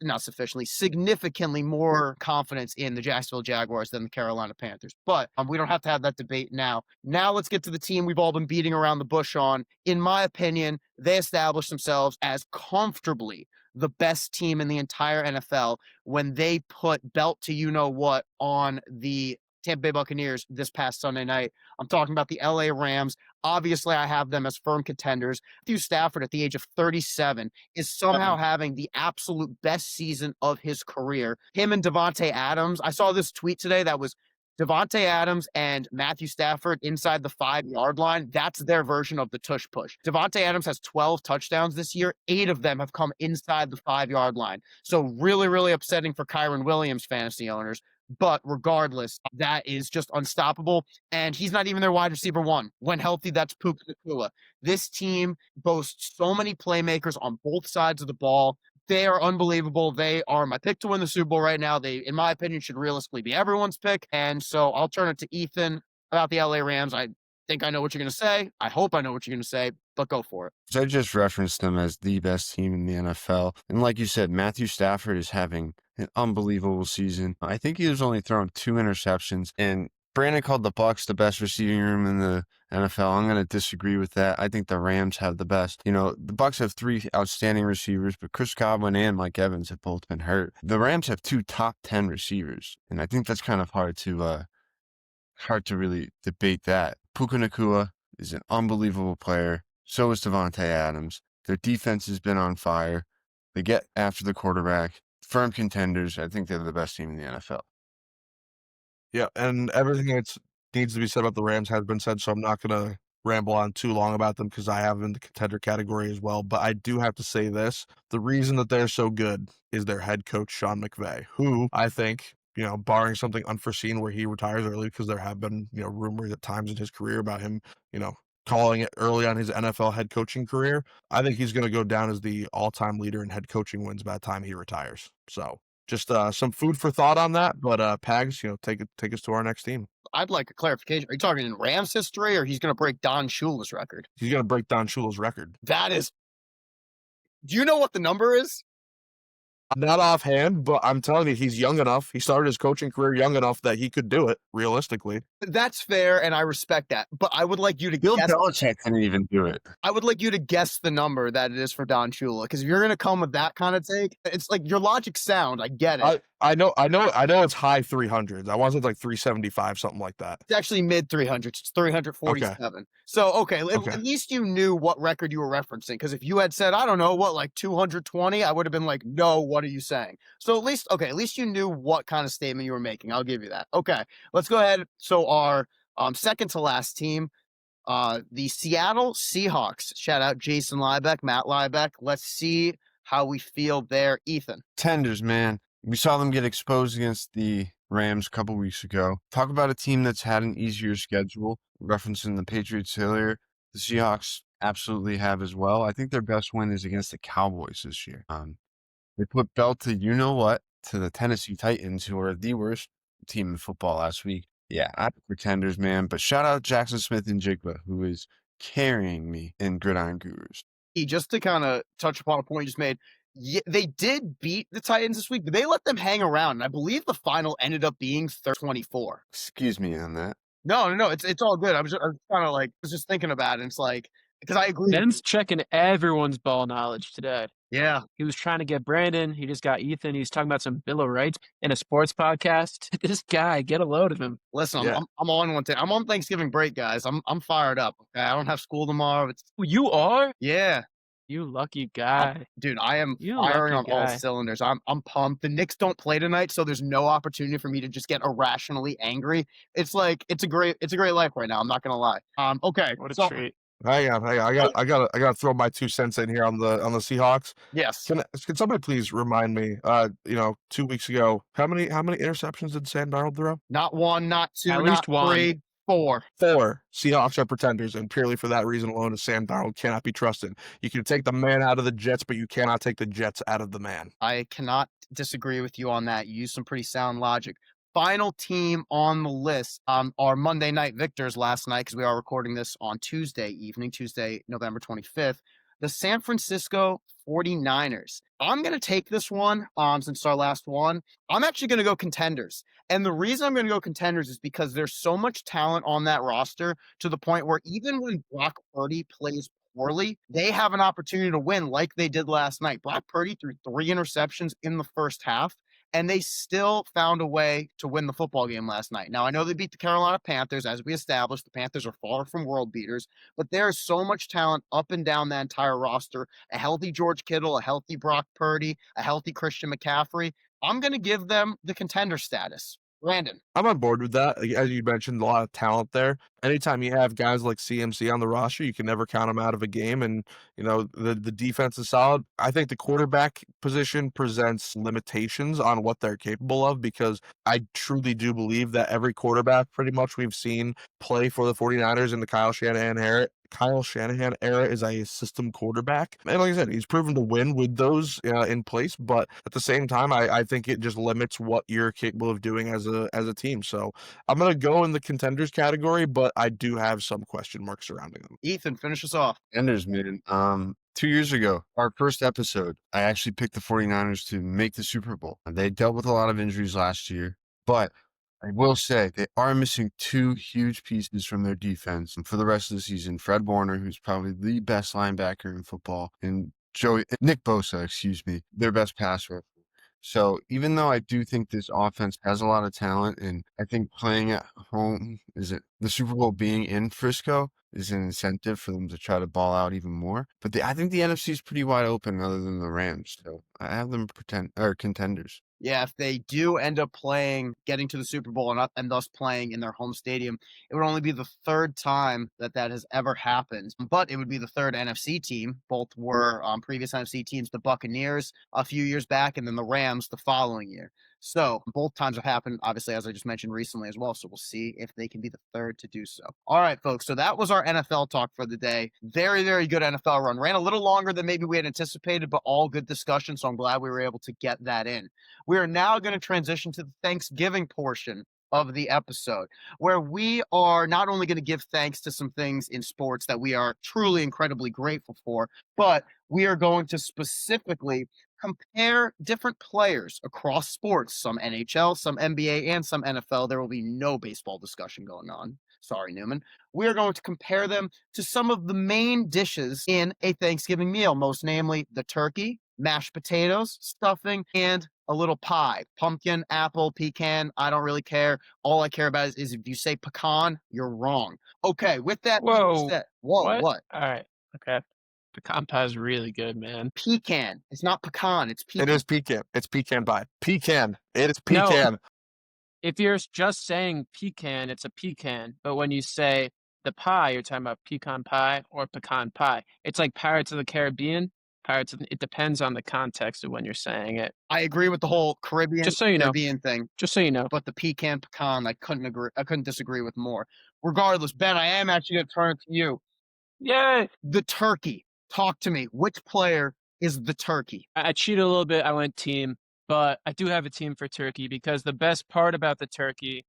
not sufficiently, significantly more confidence in the Jacksonville Jaguars than the Carolina Panthers. But we don't have to have that debate now. Now let's get to the team we've all been beating around the bush on. In my opinion, they established themselves as comfortably the best team in the entire NFL when they put belt to you know what on the Tampa Bay Buccaneers this past Sunday night. I'm talking about the LA Rams. Obviously, I have them as firm contenders. Matthew Stafford, at the age of 37, is somehow having the absolute best season of his career. Him and Devontae Adams. I saw this tweet today that was Devontae Adams and Matthew Stafford inside the 5-yard line. That's their version of the tush push. Devontae Adams has 12 touchdowns this year. 8 of them have come inside the 5-yard line. So really, really upsetting for Kyron Williams fantasy owners. But regardless, that is just unstoppable. And he's not even their wide receiver one. When healthy, that's Puka Nacua. This team boasts so many playmakers on both sides of the ball. They are unbelievable. They are my pick to win the Super Bowl right now. They, in my opinion, should realistically be everyone's pick. And so I'll turn it to Ethan about the LA Rams. I think I know what you're going to say. I hope I know what you're going to say, but go for it. So I just referenced them as the best team in the NFL. And like you said, Matthew Stafford is having an unbelievable season. I think he was only throwing 2 interceptions. And Brandon called the Bucs the best receiving room in the NFL. I'm going to disagree with that. I think the Rams have the best. You know, the Bucs have 3 outstanding receivers, but Chris Godwin and Mike Evans have both been hurt. The Rams have 2 top 10 receivers. And I think that's kind of hard to really debate that. Puka Nacua is an unbelievable player. So is Devontae Adams. Their defense has been on fire. They get after the quarterback. Firm contenders. I think they're the best team in the NFL. Yeah, and everything that needs to be said about the Rams has been said, so I'm not going to ramble on too long about them because I have them in the contender category as well. But I do have to say this. The reason that they're so good is their head coach, Sean McVay, who I think, you know, barring something unforeseen where he retires early, because there have been, you know, rumors at times in his career about him, you know, calling it early on his NFL head coaching career. I think he's going to go down as the all-time leader in head coaching wins by the time he retires. So just some food for thought on that. But Pags, you know, take us to our next team. I'd like a clarification. Are you talking in Rams history, or he's going to break Don Shula's record? He's going to break Don Shula's record. That is. Do you know what the number is? Not offhand, but I'm telling you, he's young enough. He started his coaching career young enough that he could do it, realistically. That's fair, and I respect that. But I would like you to Bill guess. Belichick didn't even do it. I would like you to guess the number that it is for Don Shula, because if you're going to come with that kind of take, it's like your logic's sound. I get it. I know it's high 300s. I want it like 375, something like that. It's actually mid 300s. It's 347. Okay. So, okay. At least you knew what record you were referencing. Because if you had said, I don't know, what, like 220, I would have been like, no, what are you saying? So at least you knew what kind of statement you were making. I'll give you that. Okay. Let's go ahead. So our second to last team, the Seattle Seahawks. Shout out Jason Liebeck, Matt Liebeck. Let's see how we feel there. Ethan. Tenders, man. We saw them get exposed against the Rams a couple weeks ago. Talk about a team that's had an easier schedule. Referencing the Patriots earlier, the Seahawks absolutely have as well. I think their best win is against the Cowboys this year. They put belt to you-know-what to the Tennessee Titans, who are the worst team in football last week. Yeah, I'm pretenders, man. But shout out Jackson Smith and Jigba, who is carrying me in Gridiron Gurus. Just to kind of touch upon a point you just made, they did beat the Titans this week, but they let them hang around. And I believe the final ended up being 30-24. Excuse me on that. No, it's all good. I was kind of like, I was just thinking about it. And it's like, because I agree. Ben's checking everyone's ball knowledge today. Yeah. He was trying to get Brandon. He just got Ethan. He's talking about some Bill of Rights in a sports podcast. This guy, get a load of him. Listen, yeah. I'm on one day. I'm on Thanksgiving break, guys. I'm fired up. Okay? I don't have school tomorrow. You are? Yeah. You lucky guy. Dude, I am firing on all cylinders. I'm pumped. The Knicks don't play tonight, so there's no opportunity for me to just get irrationally angry. It's like it's a great life right now. I'm not gonna lie. Okay. What a treat. Hang on. I gotta throw my 2 cents in here on the Seahawks. Yes. Can somebody please remind me? 2 weeks ago, how many interceptions did Sam Darnold throw? Not 1, not 2, at not least 3, 4. 4. Seahawks are pretenders, and purely for that reason alone, Sam Darnold cannot be trusted. You can take the man out of the Jets, but you cannot take the Jets out of the man. I cannot disagree with you on that. You use some pretty sound logic. final team on the list, our Monday night victors last night, because we are recording this on Tuesday evening, Tuesday, November 25th, the San Francisco 49ers. I'm going to take this one since our last one. I'm actually going to go Contenders. And the reason I'm going to go Contenders is because there's so much talent on that roster to the point where even when Brock Purdy plays poorly, they have an opportunity to win like they did last night. Brock Purdy threw 3 interceptions in the first half, and they still found a way to win the football game last night. Now, I know they beat the Carolina Panthers. As we established, the Panthers are far from world beaters, but there is so much talent up and down that entire roster. A healthy George Kittle, a healthy Brock Purdy, a healthy Christian McCaffrey. I'm going to give them the contender status. Brandon. I'm on board with that. As you mentioned, a lot of talent there. Anytime you have guys like CMC on the roster, you can never count them out of a game. And, the defense is solid. I think the quarterback position presents limitations on what they're capable of, because I truly do believe that every quarterback pretty much we've seen play for the 49ers in the Kyle Shanahan era is a system quarterback. And like I said, he's proven to win with those in place. But at the same time, I think it just limits what you're capable of doing as a team. So I'm going to go in the contenders category, but I do have some question marks surrounding them. Ethan, finish us off. Contenders, man. 2 years ago, our first episode, I actually picked the 49ers to make the Super Bowl. They dealt with a lot of injuries last year, but I will say they are missing 2 huge pieces from their defense. And for the rest of the season, Fred Warner, who's probably the best linebacker in football, and Nick Bosa, their best pass rusher. So even though I do think this offense has a lot of talent, and I think playing at home, the Super Bowl being in Frisco is an incentive for them to try to ball out even more. But I think the NFC is pretty wide open other than the Rams. So I have them contenders. Yeah, if they do end up getting to the Super Bowl and thus playing in their home stadium, it would only be the 3rd time that has ever happened. But it would be the 3rd NFC team. Both were previous NFC teams, the Buccaneers a few years back, and then the Rams the following year. So both times have happened, obviously, as I just mentioned recently as well. So we'll see if they can be the 3rd to do so. All right, folks. So that was our NFL talk for the day. Very, very good NFL run. Ran a little longer than maybe we had anticipated, but all good discussion. So I'm glad we were able to get that in. We are now going to transition to the Thanksgiving portion of the episode, where we are not only going to give thanks to some things in sports that we are truly incredibly grateful for, but we are going to specifically compare different players across sports, some NHL, some NBA, and some NFL. There will be no baseball discussion going on. Sorry, Newman. We are going to compare them to some of the main dishes in a Thanksgiving meal, most namely the turkey, mashed potatoes, stuffing, and a little pie. Pumpkin, apple, pecan, I don't really care. All I care about is if you say pecan, you're wrong. Okay, with that being said, what? All right. Okay. Pecan pie is really good, man. Pecan. It's not pecan, it's pecan. It is pecan. It's pecan pie. Pecan. It is pecan. No, if you're just saying pecan, it's a pecan. But when you say the pie, you're talking about pecan pie or pecan pie. It's like Pirates of the Caribbean. It depends on the context of when you're saying it. I agree with the whole Caribbean thing. Just so you know. But the pecan I couldn't disagree with more. Regardless, Ben, I am actually going to turn it to you. Yay! The turkey. Talk to me. Which player is the turkey? I cheated a little bit. I went team, but I do have a team for turkey, because the best part about the turkey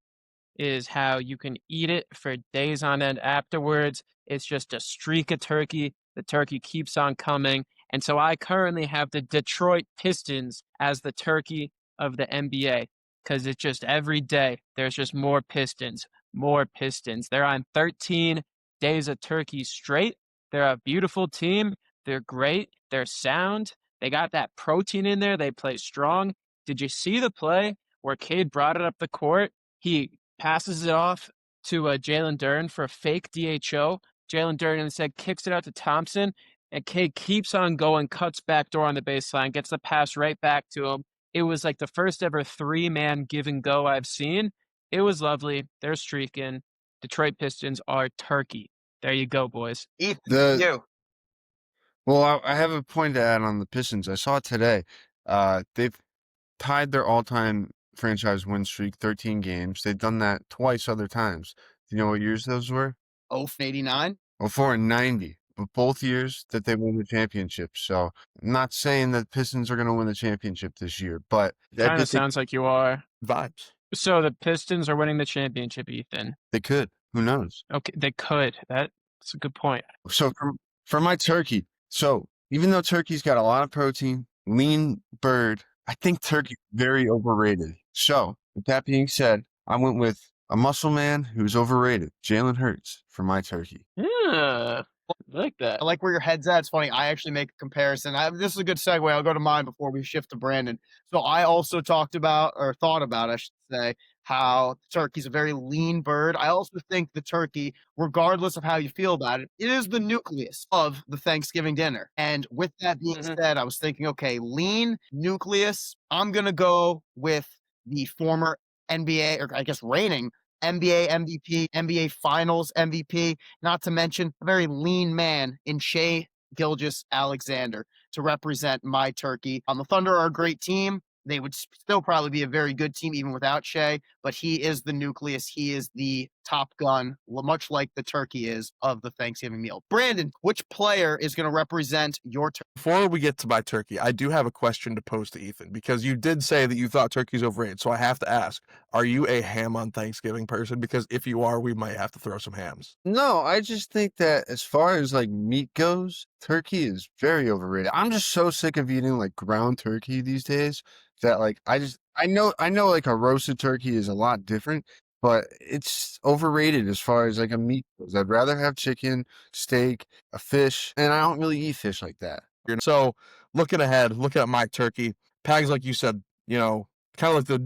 is how you can eat it for days on end afterwards. It's just a streak of turkey. The turkey keeps on coming. And so I currently have the Detroit Pistons as the turkey of the NBA, because it's just every day there's just more Pistons. They're on 13 days of turkey straight. They're a beautiful team. They're great. They're sound. They got that protein in there. They play strong. Did you see the play where Cade brought it up the court? He passes it off to Jalen Duren for a fake DHO. Jalen Duren instead kicks it out to Thompson, and Cade keeps on going, cuts back door on the baseline, gets the pass right back to him. It was like the first ever 3-man give and go I've seen. It was lovely. They're streaking. Detroit Pistons are turkey. There you go, boys. Well, I have a point to add on the Pistons. I saw it today. They've tied their all-time franchise win streak, 13 games. They've done that twice other times. Do you know what years those were? 89? 04 and 90. But both years that they won the championship. So I'm not saying that Pistons are going to win the championship this year, but Kind of sounds like you are. Vibes. So the Pistons are winning the championship, Ethan. They could. Who knows? Okay, they could. That's a good point. So for my turkey, so even though turkey's got a lot of protein, lean bird, I think turkey's very overrated. So with that being said, I went with a muscle man who's overrated, Jalen Hurts, for my turkey. Yeah, I like that. I like where your head's at. It's funny. I actually make a comparison. This is a good segue. I'll go to mine before we shift to Brandon. So I also talked about, or thought about, I should say, how turkey's a very lean bird. I also think the turkey, regardless of how you feel about it, it is the nucleus of the Thanksgiving dinner. And with that being said, I was thinking, okay, lean nucleus. I'm gonna go with the former NBA, or I guess reigning NBA MVP, NBA Finals MVP, not to mention a very lean man in Shea Gilgeous Alexander to represent my turkey. The Thunder are a great team. They would still probably be a very good team even without Shea, but he is the nucleus. He is the top gun, much like the turkey is of the Thanksgiving meal. Brandon, which player is going to represent your turkey? Before we get to my turkey, I do have a question to pose to Ethan because you did say that you thought turkey's overrated. So I have to ask, are you a ham on Thanksgiving person? Because if you are, we might have to throw some hams. No, I just think that as far as like meat goes, turkey is very overrated. I'm just so sick of eating like ground turkey these days that like I know like a roasted turkey is a lot different, but it's overrated as far as like a meat goes. I'd rather have chicken, steak, a fish, and I don't really eat fish like that. So looking ahead, look at my turkey. Pags, like you said, kind of like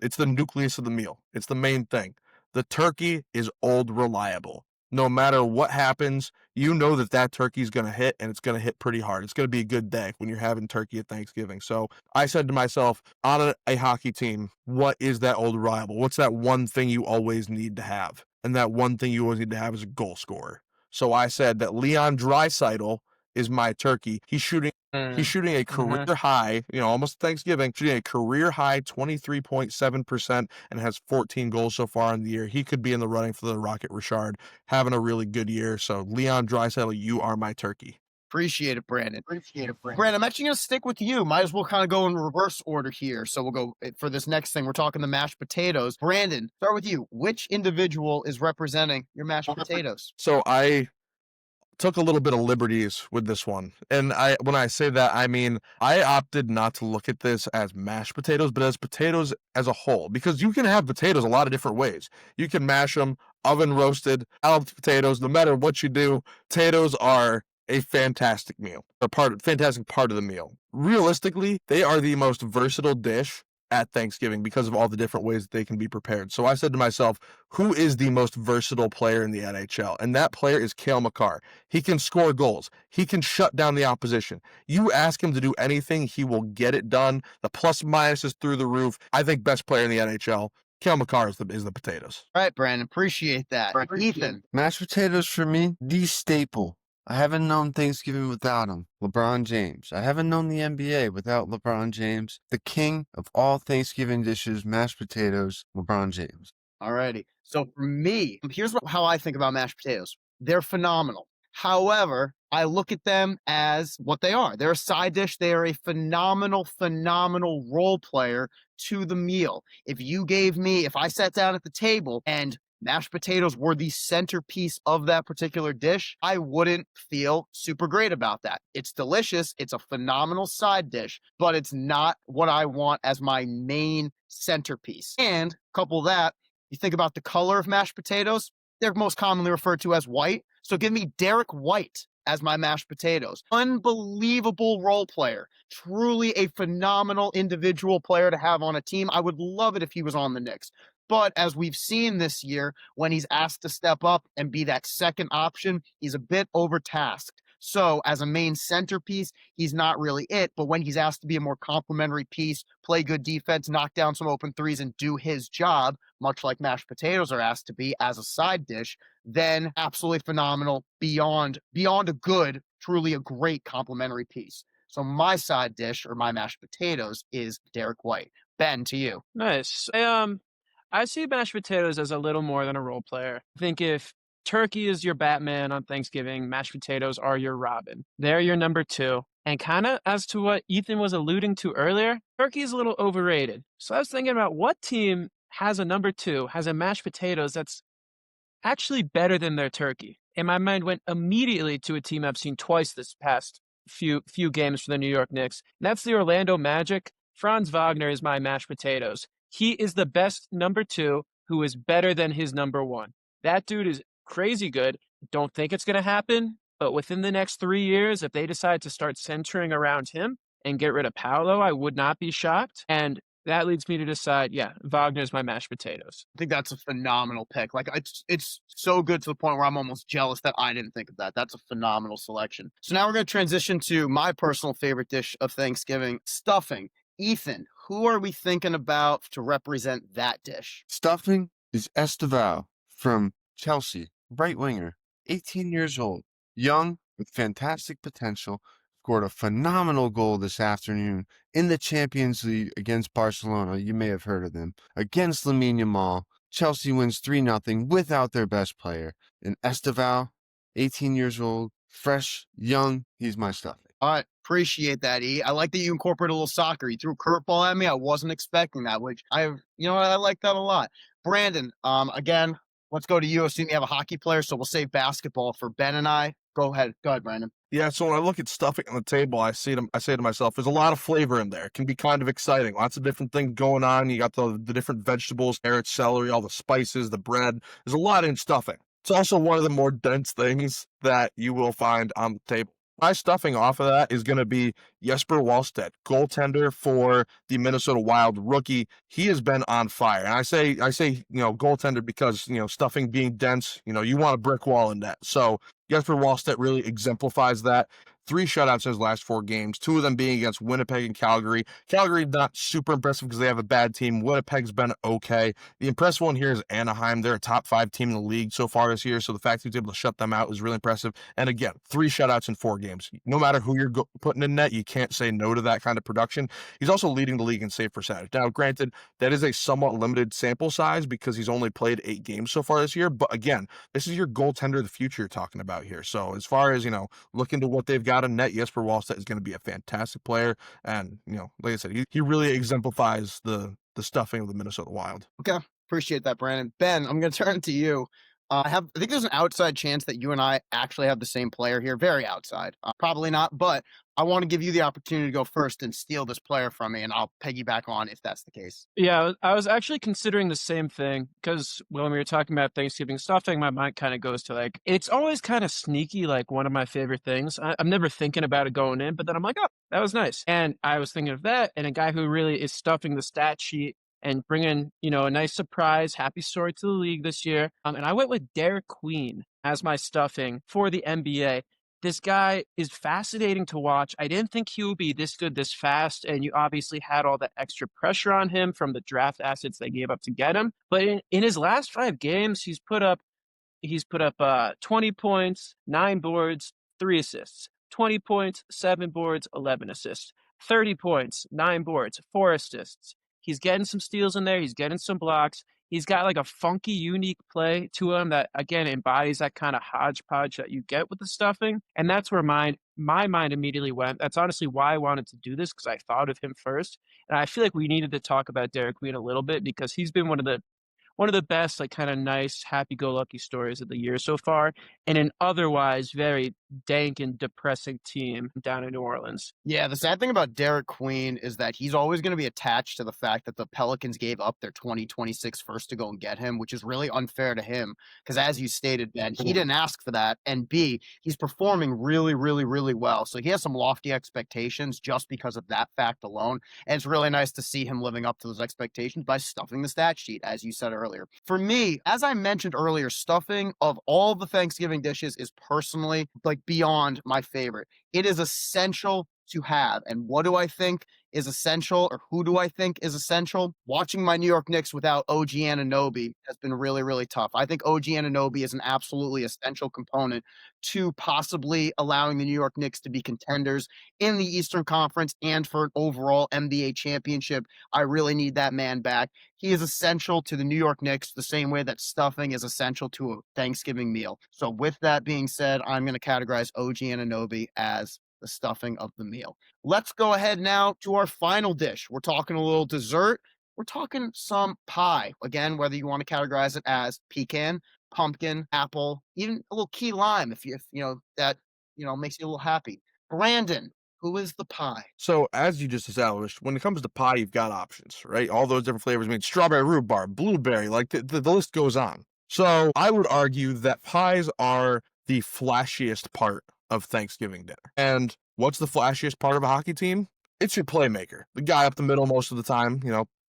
it's the nucleus of the meal. It's the main thing. The turkey is old reliable. No matter what happens, you know that turkey is going to hit, and it's going to hit pretty hard. It's going to be a good day when you're having turkey at Thanksgiving. So I said to myself, on a hockey team, what is that old reliable? What's that one thing you always need to have? And that one thing you always need to have is a goal scorer. So I said that Leon Draisaitl is my turkey. He's shooting a career high, almost Thanksgiving, shooting a career high 23.7% and has 14 goals so far in the year. He could be in the running for the Rocket Richard, having a really good year. So Leon Draisaitl, you are my turkey. Appreciate it, Brandon. Brandon, I'm actually going to stick with you. Might as well kind of go in reverse order here. So we'll go for this next thing. We're talking the mashed potatoes. Brandon, start with you. Which individual is representing your mashed potatoes? So I took a little bit of liberties with this one. And when I say that, I mean, I opted not to look at this as mashed potatoes, but as potatoes as a whole, because you can have potatoes a lot of different ways. You can mash them, oven roasted, scalloped potatoes, no matter what you do, potatoes are a fantastic meal, fantastic part of the meal. Realistically, they are the most versatile dish at Thanksgiving because of all the different ways that they can be prepared. So I said to myself, who is the most versatile player in the NHL? And that player is Cale Makar. He can score goals. He can shut down the opposition. You ask him to do anything, he will get it done. The plus minus is through the roof. I think best player in the NHL. Cale Makar is the potatoes. All right, Brandon, appreciate that. Ethan. Mashed potatoes for me, the staple. I haven't known Thanksgiving without him. LeBron James. I haven't known the NBA without LeBron James. The king of all Thanksgiving dishes, mashed potatoes, LeBron James. Alrighty. So for me, here's how I think about mashed potatoes. They're phenomenal. However, I look at them as what they are. They're a side dish. They are a phenomenal role player to the meal. If I sat down at the table and mashed potatoes were the centerpiece of that particular dish, I wouldn't feel super great about that. It's delicious. It's a phenomenal side dish, but it's not what I want as my main centerpiece. And couple that, you think about the color of mashed potatoes, they're most commonly referred to as white. So give me Derek White as my mashed potatoes. Unbelievable role player. Truly a phenomenal individual player to have on a team. I would love it if he was on the Knicks. But as we've seen this year, when he's asked to step up and be that second option, he's a bit overtasked. So as a main centerpiece, he's not really it. But when he's asked to be a more complementary piece, play good defense, knock down some open threes, and do his job, much like mashed potatoes are asked to be as a side dish, then absolutely phenomenal, beyond a good, truly a great complementary piece. So my side dish, or my mashed potatoes, is Derek White. Ben, to you. Nice. I see mashed potatoes as a little more than a role player. I think if turkey is your Batman on Thanksgiving, mashed potatoes are your Robin. They're your number two. And kind of as to what Ethan was alluding to earlier, turkey is a little overrated. So I was thinking about what team has a number 2, has a mashed potatoes that's actually better than their turkey. And my mind went immediately to a team I've seen twice this past few games for the New York Knicks. And that's the Orlando Magic. Franz Wagner is my mashed potatoes. He is the best number 2 who is better than his number 1. That dude is crazy good. Don't think it's going to happen, but within the next 3 years, if they decide to start centering around him and get rid of Paolo, I would not be shocked. And that leads me to decide, yeah, Wagner's my mashed potatoes. I think that's a phenomenal pick. Like it's so good to the point where I'm almost jealous that I didn't think of that. That's a phenomenal selection. So now we're going to transition to my personal favorite dish of Thanksgiving, stuffing. Ethan, who are we thinking about to represent that dish? Stuffing is Esteval from Chelsea, right winger, 18 years old, young with fantastic potential, scored a phenomenal goal this afternoon in the Champions League against Barcelona. You may have heard of them. Against Lamine Yamal, Chelsea wins 3-0 without their best player. And Esteval, 18 years old, fresh, young, he's my stuffing. All right, appreciate that, E. I like that you incorporated a little soccer. You threw a curveball at me. I wasn't expecting that, which I like that a lot. Brandon, again, let's go to you. Assume you have a hockey player, so we'll save basketball for Ben and I. Go ahead, Brandon. Yeah, so when I look at stuffing on the table, I say to myself, there's a lot of flavor in there. It can be kind of exciting. Lots of different things going on. You got the different vegetables, carrots, celery, all the spices, the bread. There's a lot in stuffing. It's also one of the more dense things that you will find on the table. My stuffing off of that is going to be Jesper Wallstedt, goaltender for the Minnesota Wild, rookie. He has been on fire. And I say, goaltender because, stuffing being dense, you want a brick wall in that. So Jesper Wallstedt really exemplifies that. 3 shutouts in his last 4 games, 2 of them being against Winnipeg and Calgary. Calgary, not super impressive because they have a bad team. Winnipeg's been okay. The impressive one here is Anaheim. They're a top 5 team in the league so far this year, so the fact that he's able to shut them out is really impressive. And again, 3 shutouts in 4 games. No matter who you're putting in net, you can't say no to that kind of production. He's also leading the league in save percentage. Now, granted, that is a somewhat limited sample size because he's only played 8 games so far this year, but again, this is your goaltender of the future you're talking about here. So as far as, look into what they've got in net, Jesper Wallstedt is going to be a fantastic player. And, like I said, he really exemplifies the stuffing of the Minnesota Wild. Okay. Appreciate that, Brandon. Ben, I'm going to turn to you. I think there's an outside chance that you and I actually have the same player here. Very outside. Probably not, but I want to give you the opportunity to go first and steal this player from me, and I'll piggyback on if that's the case. Yeah, I was actually considering the same thing because when we were talking about Thanksgiving stuffing, my mind kind of goes to it's always kind of sneaky, like one of my favorite things. I'm never thinking about it going in, but then I'm like, oh, that was nice. And I was thinking of that and a guy who really is stuffing the stat sheet and bringing, a nice surprise, happy story to the league this year. And I went with Derek Queen as my stuffing for the NBA. This guy is fascinating to watch. I didn't think he would be this good this fast, and you obviously had all the extra pressure on him from the draft assets they gave up to get him. But in his last 5 games, he's put up 20 points, 9 boards, 3 assists. 20 points, 7 boards, 11 assists. 30 points, 9 boards, 4 assists. He's getting some steals in there. He's getting some blocks. He's got a funky, unique play to him that, again, embodies that kind of hodgepodge that you get with the stuffing. And that's where my mind immediately went. That's honestly why I wanted to do this, because I thought of him first. And I feel like we needed to talk about Derek Queen a little bit because he's been one of the best, kind of nice, happy-go-lucky stories of the year so far, in an otherwise very dank and depressing team down in New Orleans. Yeah, the sad thing about Derek Queen is that he's always going to be attached to the fact that the Pelicans gave up their 2026 first to go and get him, which is really unfair to him because, as you stated, Ben, he didn't ask for that, and B, he's performing really, really, really well. So he has some lofty expectations just because of that fact alone, and it's really nice to see him living up to those expectations by stuffing the stat sheet, as you said earlier. For me, as I mentioned earlier, stuffing of all the Thanksgiving dishes is personally beyond my favorite. It is essential to have. And what do I think is essential, or who do I think is essential? Watching my New York Knicks without OG Anunoby has been really, really tough. I think OG Anunoby is an absolutely essential component to possibly allowing the New York Knicks to be contenders in the Eastern Conference and for an overall NBA championship. I really need that man back. He is essential to the New York Knicks the same way that stuffing is essential to a Thanksgiving meal. So with that being said, I'm going to categorize OG Anunoby as the stuffing of the meal. Let's go ahead now to our final dish. We're talking a little dessert. we're talking some pie. Again, whether you want to categorize it as pecan, pumpkin, apple, even a little key lime if you know that makes you a little happy. Brandon, who is the pie? So, as you just established, when it comes to pie, you've got options, right? All those different flavors. I mean, strawberry rhubarb, blueberry, like the list goes on. So, I would argue that pies are the flashiest part of Thanksgiving dinner. And what's the flashiest part of a hockey team? It's your playmaker, the guy up the middle most of the time,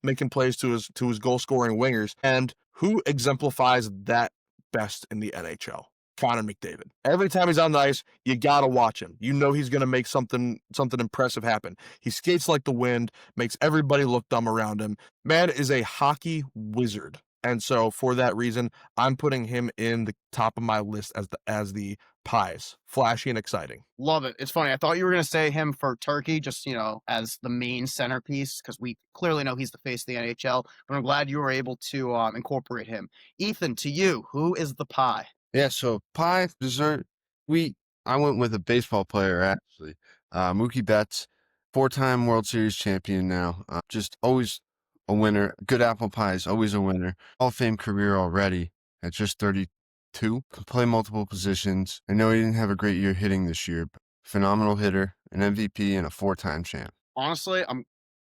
making plays to his goal scoring wingers. And who exemplifies that best in the NHL? Connor McDavid. Every time he's on the ice, you gotta watch him. You know he's gonna make something impressive happen. He skates like the wind, makes everybody look dumb around him. Man is a hockey wizard. And so for that reason, I'm putting him in the top of my list as the pies. Flashy and exciting. Love it. It's funny. I thought you were going to say him for Turkey, just, as the main centerpiece, because we clearly know he's the face of the NHL. But I'm glad you were able to incorporate him. Ethan, to you, who is the pie? Yeah, so pie, dessert, I went with a baseball player, actually. Mookie Betts, 4-time World Series champion now. Just always a winner. Good apple pie is always a winner. Hall of Fame career already at just 32. Can play multiple positions. I know he didn't have a great year hitting this year, but phenomenal hitter, an MVP, and a 4-time champ. Honestly,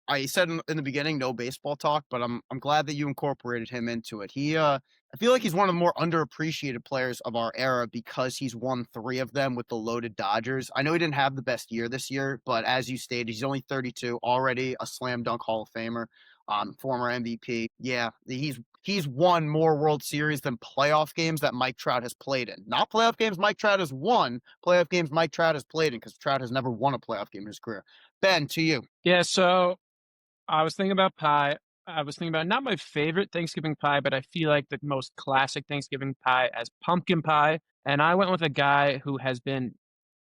I said in the beginning, no baseball talk, but I'm glad that you incorporated him into it. I feel like he's one of the more underappreciated players of our era because he's won 3 of them with the loaded Dodgers. I know he didn't have the best year this year, but as you stated, he's only 32, already a slam dunk Hall of Famer, former MVP. Yeah, he's won more World Series than playoff games that Mike Trout has played in. Not playoff games Mike Trout has won, playoff games Mike Trout has played in, because Trout has never won a playoff game in his career. Ben, to you. Yeah, so I was thinking about pie. I was thinking about not my favorite Thanksgiving pie, but I feel like the most classic Thanksgiving pie as pumpkin pie. And I went with a guy who has been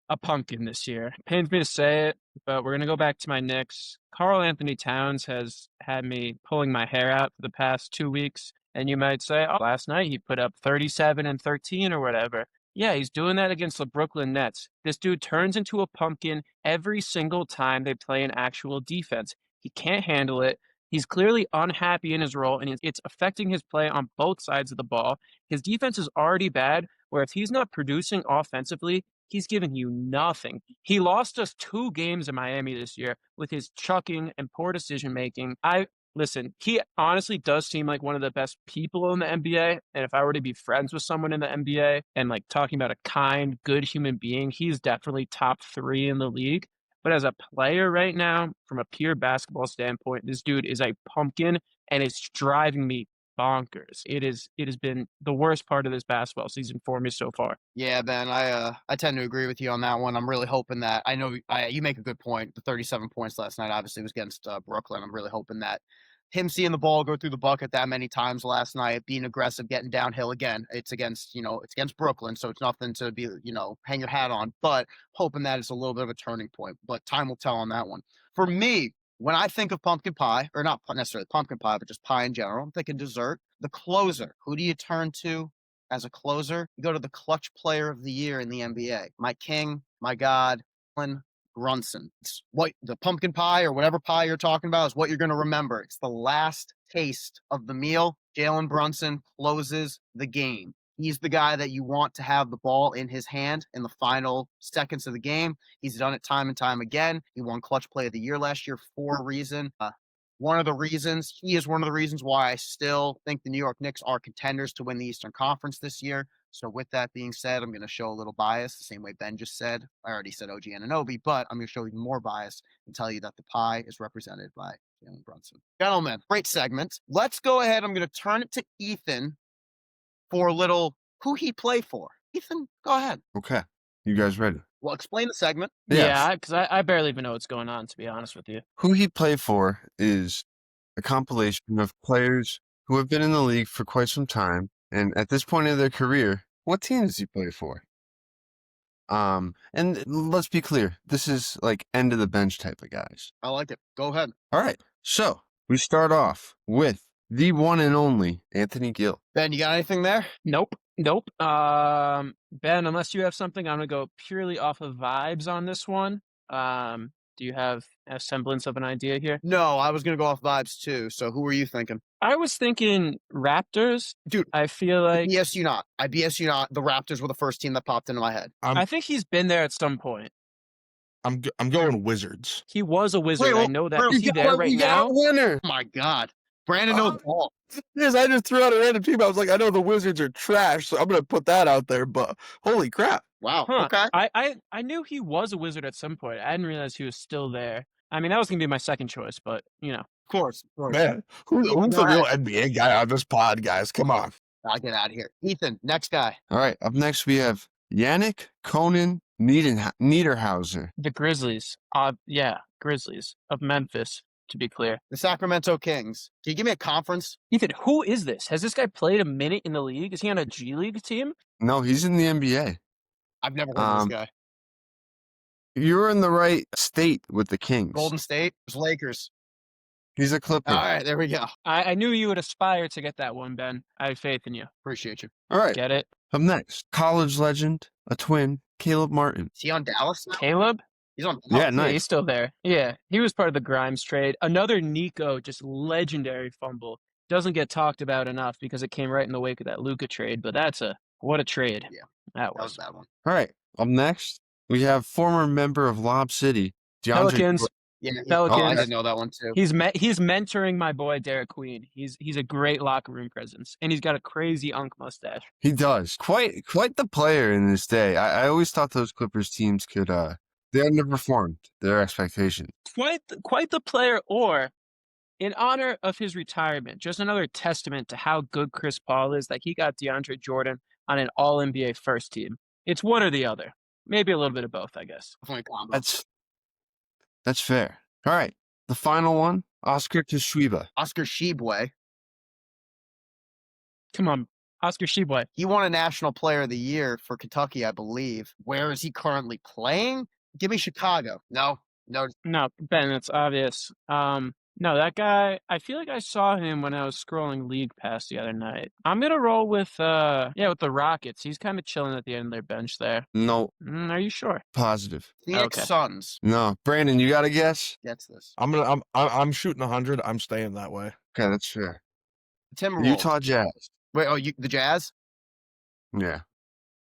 a pumpkin this year. Pains me to say it, but we're going to go back to my Knicks. Karl Anthony Towns has had me pulling my hair out for the past 2 weeks. And you might say, oh, last night he put up 37 and 13 or whatever. Yeah, he's doing that against the Brooklyn Nets. This dude turns into a pumpkin every single time they play an actual defense. He can't handle it. He's clearly unhappy in his role, and it's affecting his play on both sides of the ball. His defense is already bad, where if he's not producing offensively, he's giving you nothing. He lost us 2 games in Miami this year with his chucking and poor decision making. Listen, he honestly does seem like one of the best people in the NBA. And if I were to be friends with someone in the NBA and like talking about a kind, good human being, he's definitely top 3 in the league. But as a player right now, from a pure basketball standpoint, this dude is a pumpkin and it's driving me bonkers. It has been the worst part of this basketball season for me so far. Yeah, Ben, I tend to agree with you on that one. I'm really hoping that you make a good point. The 37 points last night obviously was against Brooklyn. I'm really hoping that him seeing the ball go through the bucket that many times last night, being aggressive, getting downhill again. It's against Brooklyn, so it's nothing to be hang your hat on. But hoping that it's a little bit of a turning point. But time will tell on that one. For me, when I think of pumpkin pie, or not necessarily pumpkin pie, but just pie in general, I'm thinking dessert. The closer. Who do you turn to as a closer? You go to the clutch player of the year in the NBA. My king, my god, Jalen Brunson. It's what the pumpkin pie or whatever pie you're talking about is what you're going to remember. It's the last taste of the meal. Jalen Brunson closes the game. He's the guy that you want to have the ball in his hand in the final seconds of the game. He's done it time and time again. He won Clutch Play of the Year last year for a reason. He is one of the reasons why I still think the New York Knicks are contenders to win the Eastern Conference this year. So with that being said, I'm going to show a little bias, the same way Ben just said. I already said OG Anunoby, but I'm going to show even more bias and tell you that the pie is represented by Jalen Brunson. Gentlemen, great segment. Let's go ahead. I'm going to turn it to Ethan for a little who he play for. Ethan, go ahead. Okay. You guys ready? Well, explain the segment. Yeah, because I barely even know what's going on, to be honest with you. Who he played for is a compilation of players who have been in the league for quite some time. And at this point in their career, what team does he play for? And let's be clear, this is like end of the bench type of guys. I like it. Go ahead. All right. So we start off with the one and only Anthony Gill. Ben, you got anything there? Nope. Ben, unless you have something, I'm gonna go purely off of vibes on this one. Do you have a semblance of an idea here? No, I was gonna go off vibes too. So who were you thinking? I was thinking Raptors. Dude, I feel I like BS you not. I BS you not. The Raptors were the first team that popped into my head. I think he's been there at some point. I'm going Wizards. He was a Wizard. Wait, I know that. wait, Is he there right we got now? a winner. Oh my God. Brandon knows ball. Yes, I just threw out a random team. I was like, I know the Wizards are trash, so I'm gonna put that out there. But holy crap! Wow. Huh. Okay. I knew he was a Wizard at some point. I didn't realize he was still there. I mean, that was gonna be my second choice, but Of course. Man, who's Go the real ahead. NBA guy on this pod, guys? Come on. I'll get out of here. Ethan, next guy. All right, up next we have Yannick Conan Niederhauser. the Grizzlies. Grizzlies of Memphis, to be clear. The Sacramento Kings. Can you give me a conference? Ethan, who is this? Has this guy played a minute in the league? Is he on a G League team? No, he's in the NBA. I've never heard of this guy. You're in the right state with the Kings. Golden State. It's Lakers. He's a Clipper. All right, there we go. I knew you would aspire to get that one, Ben. I have faith in you. Appreciate you. All right. Get it? Up next, college legend, a twin, Caleb Martin. Is he on Dallas now? Caleb? He's on Yeah, Dallas. Yeah, nice. he's still there. Yeah, he was part of the Grimes trade. Another Nico, just legendary fumble. Doesn't get talked about enough because it came right in the wake of that Luka trade, but what a trade. Yeah, that That was was. a bad one. All right. Up next, we have former member of Lob City, DeAndre. Pelicans. Yeah, Pelicans. Oh, I didn't know that one too. He's mentoring my boy Derek Queen. He's a great locker room presence, and he's got a crazy unk mustache. He does. Quite the player in his day. I always thought those Clippers teams could they underperformed their expectations. Quite the player. Or in honor of his retirement, just another testament to how good Chris Paul is that he got DeAndre Jordan on an All NBA first team. It's one or the other. Maybe a little bit of both, I guess. Definitely a combo. That's fair. All right. The final one, Oscar Tshiebwe. Oscar Tshiebwe. Come on, Oscar Tshiebwe. He won a National Player of the Year for Kentucky, I believe. Where is he currently playing? Give me Chicago. No. No, Ben, it's obvious. No, that guy, I feel like I saw him when I was scrolling League Pass the other night. I'm going to roll with the Rockets. He's kind of chilling at the end of their bench there. No, Are you sure? positive. Phoenix Okay. Suns. No, Brandon, you got to guess? Gets this. I'm shooting 100. I'm staying that way. Okay, that's fair. Timberwolves. Utah Jazz. Wait, the Jazz? Yeah.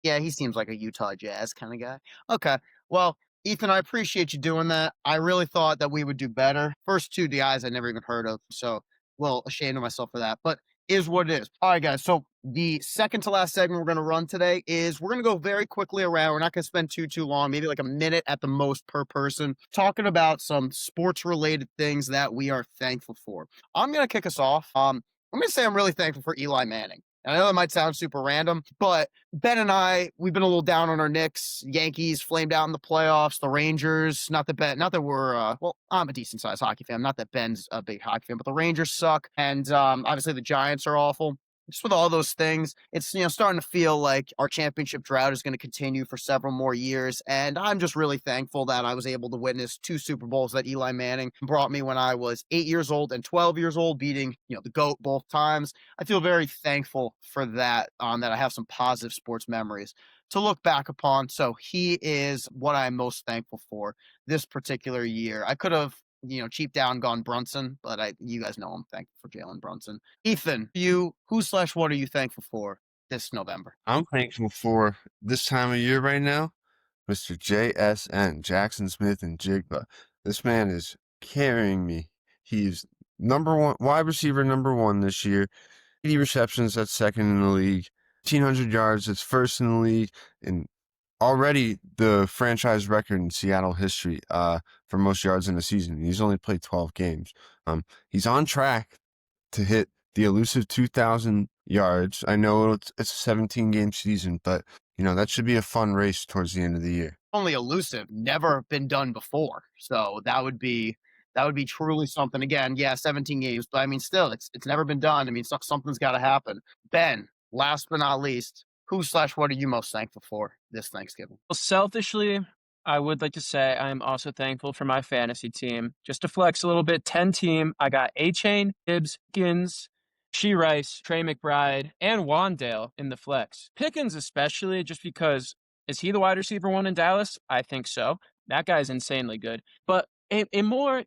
Yeah, he seems like a Utah Jazz kind of guy. Okay. Well, Ethan, I appreciate you doing that. I really thought that we would do better. First two guys I never even heard of, so well ashamed of myself for that. But is what it is. All right, guys. So the second to last segment we're going to run today is we're going to go very quickly around. We're not going to spend too long, maybe like a minute at the most per person, talking about some sports related things that we are thankful for. I'm going to kick us off. I'm going to say I'm really thankful for Eli Manning. And I know that might sound super random, but Ben and I, we've been a little down on our Knicks. Yankees flamed out in the playoffs. The Rangers, not that we're, well, I'm a decent sized hockey fan. Not that Ben's a big hockey fan, but the Rangers suck. And obviously the Giants are awful. Just with all those things, it's starting to feel like our championship drought is going to continue for several more years. And I'm just really thankful that I was able to witness 2 Super Bowls that Eli Manning brought me when I was 8 years old and 12 years old, beating the GOAT both times. I feel very thankful for that. That I have some positive sports memories to look back upon. So he is what I'm most thankful for this particular year. I could have cheap down gone Brunson, but you guys know I'm thankful for Jalen Brunson. Ethan, what are you thankful for this November? I'm thankful for this time of year right now, Mr. JSN, Jackson Smith and Jigba. This man is carrying me. He's number one, wide receiver number 1 this year. 80 receptions, that's second in the league. 1,500 yards, that's first in the league. And already the franchise record in Seattle history for most yards in a season. He's only played 12 games. He's on track to hit the elusive 2,000 yards. I know it's a 17-game season, but that should be a fun race towards the end of the year. Only elusive, never been done before. So that would be truly something. Again, yeah, 17 games, but I mean, still, it's never been done. I mean, something's got to happen. Ben, last but not least, what are you most thankful for this Thanksgiving? Well, selfishly, I would like to say I am also thankful for my fantasy team. Just to flex a little bit, 10 team. I got A-Chain, Gibbs, Pickens, Shee Rice, Trey McBride, and Wandale in the flex. Pickens especially, just because, is he the wide receiver 1 in Dallas? I think so. That guy's insanely good. But a more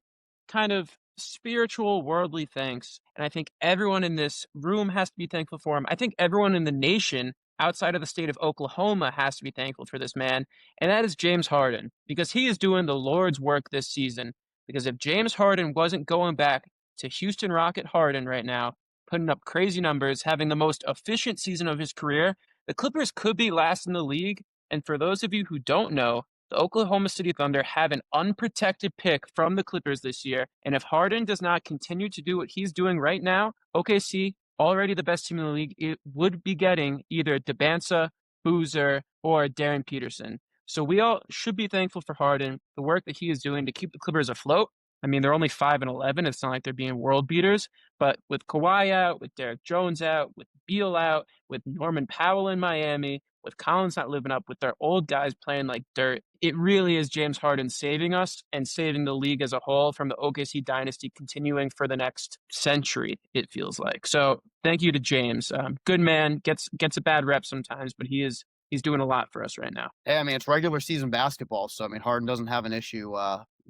kind of spiritual, worldly thanks, and I think everyone in this room has to be thankful for him. I think everyone in the nation outside of the state of Oklahoma has to be thankful for this man, and that is James Harden, because he is doing the Lord's work this season. Because if James Harden wasn't going back to Houston Rocket Harden right now, putting up crazy numbers, having the most efficient season of his career, the Clippers could be last in the league. And for those of you who don't know, the Oklahoma City Thunder have an unprotected pick from the Clippers this year. And if Harden does not continue to do what he's doing right now, OKC, already the best team in the league, it would be getting either Debansa, Boozer, or Darren Peterson. So we all should be thankful for Harden, the work that he is doing to keep the Clippers afloat. I mean, they're only 5-11. It's not like they're being world beaters. But with Kawhi out, with Derek Jones out, with Beal out, with Norman Powell in Miami, with Collins not living up, with their old guys playing like dirt, it really is James Harden saving us and saving the league as a whole from the OKC dynasty continuing for the next century, it feels like. So thank you to James. Good man, gets a bad rep sometimes, but he's doing a lot for us right now. Hey, I mean, it's regular season basketball, so I mean, Harden doesn't have an issue,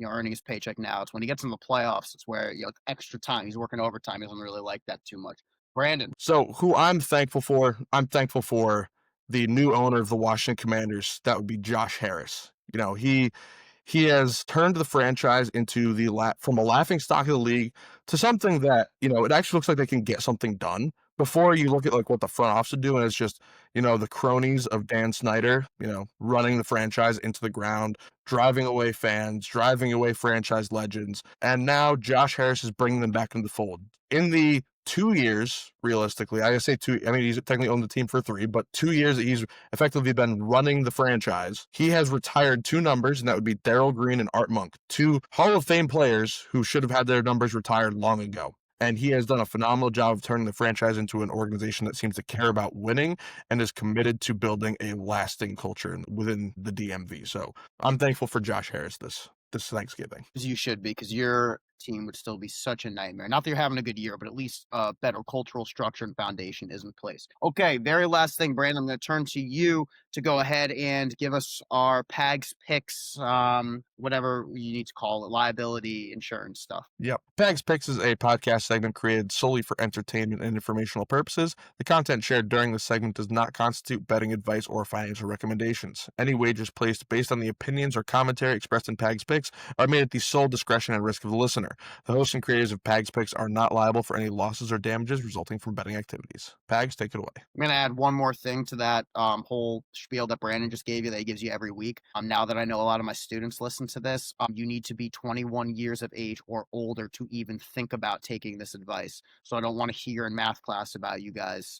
earning his paycheck now. It's when he gets in the playoffs, it's where it's extra time. He's working overtime. He doesn't really like that too much. Brandon. So who I'm thankful for the new owner of the Washington Commanders. That would be Josh Harris. He has turned the franchise into from a laughing stock of the league to something that, it actually looks like they can get something done. Before you look at like what the front office are doing, it's just, the cronies of Dan Snyder, running the franchise into the ground, driving away fans, driving away franchise legends. And now Josh Harris is bringing them back into the fold. In the 2 years, realistically, I say 2, I mean, he's technically owned the team for 3, but 2 years that he's effectively been running the franchise, he has retired 2 numbers, and that would be Darryl Green and Art Monk, 2 Hall of Fame players who should have had their numbers retired long ago. And he has done a phenomenal job of turning the franchise into an organization that seems to care about winning and is committed to building a lasting culture within the DMV. So I'm thankful for Josh Harris this Thanksgiving. You should be, because your team would still be such a nightmare. Not that you're having a good year, but at least a better cultural structure and foundation is in place. Okay, very last thing, Brandon, I'm going to turn to you to go ahead and give us our PAGS picks, whatever you need to call it, liability insurance stuff. Yep. PAGS Picks is a podcast segment created solely for entertainment and informational purposes. The content shared during this segment does not constitute betting advice or financial recommendations. Any wagers placed based on the opinions or commentary expressed in PAGS Picks are made at the sole discretion and risk of the listener. The hosts and creators of PAGS Picks are not liable for any losses or damages resulting from betting activities. PAGS, take it away. I'm going to add one more thing to that whole spiel that Brandon just gave you, that he gives you every week. Now that I know a lot of my students listen to this, you need to be 21 years of age or older to even think about taking this advice. So I don't want to hear in math class about you guys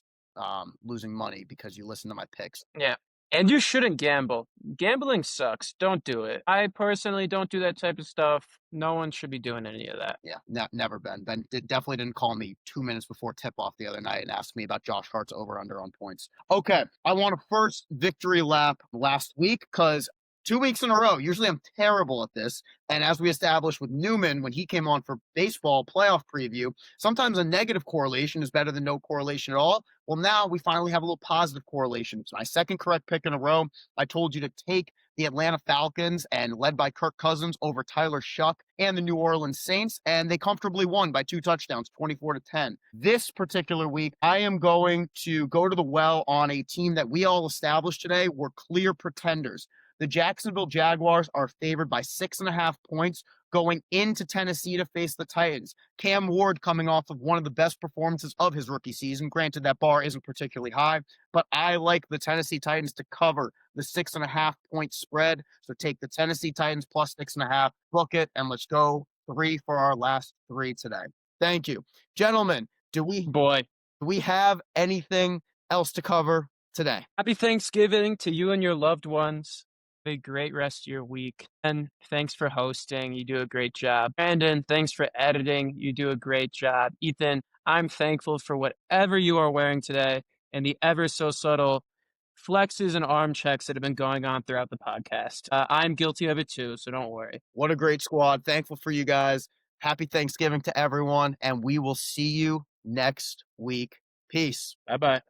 losing money because you listen to my picks. Yeah. And you shouldn't gamble. Gambling sucks. Don't do it. I personally don't do that type of stuff. No one should be doing any of that. Yeah, never been. Ben definitely didn't call me 2 minutes before tip-off the other night and ask me about Josh Hart's over-under on points. Okay, I want a first victory lap last week, because 2 weeks in a row, usually I'm terrible at this. And as we established with Newman when he came on for baseball playoff preview, sometimes a negative correlation is better than no correlation at all. Well, now we finally have a little positive correlation. It's my second correct pick in a row. I told you to take the Atlanta Falcons, and led by Kirk Cousins, over Tyler Shuck and the New Orleans Saints, and they comfortably won by 2 touchdowns, 24-10. This particular week, I am going to go to the well on a team that we all established today were clear pretenders. The Jacksonville Jaguars are favored by 6.5 points going into Tennessee to face the Titans. Cam Ward coming off of one of the best performances of his rookie season. Granted, that bar isn't particularly high, but I like the Tennessee Titans to cover the 6.5 point spread. So take the Tennessee Titans plus 6.5, book it, and let's go 3 for our last 3 today. Thank you. Gentlemen, do we have anything else to cover today? Happy Thanksgiving to you and your loved ones. Have a great rest of your week. And thanks for hosting. You do a great job. Brandon, thanks for editing. You do a great job. Ethan, I'm thankful for whatever you are wearing today and the ever so subtle flexes and arm checks that have been going on throughout the podcast. I'm guilty of it too, so don't worry. What a great squad. Thankful for you guys. Happy Thanksgiving to everyone, and we will see you next week. Peace. Bye-bye.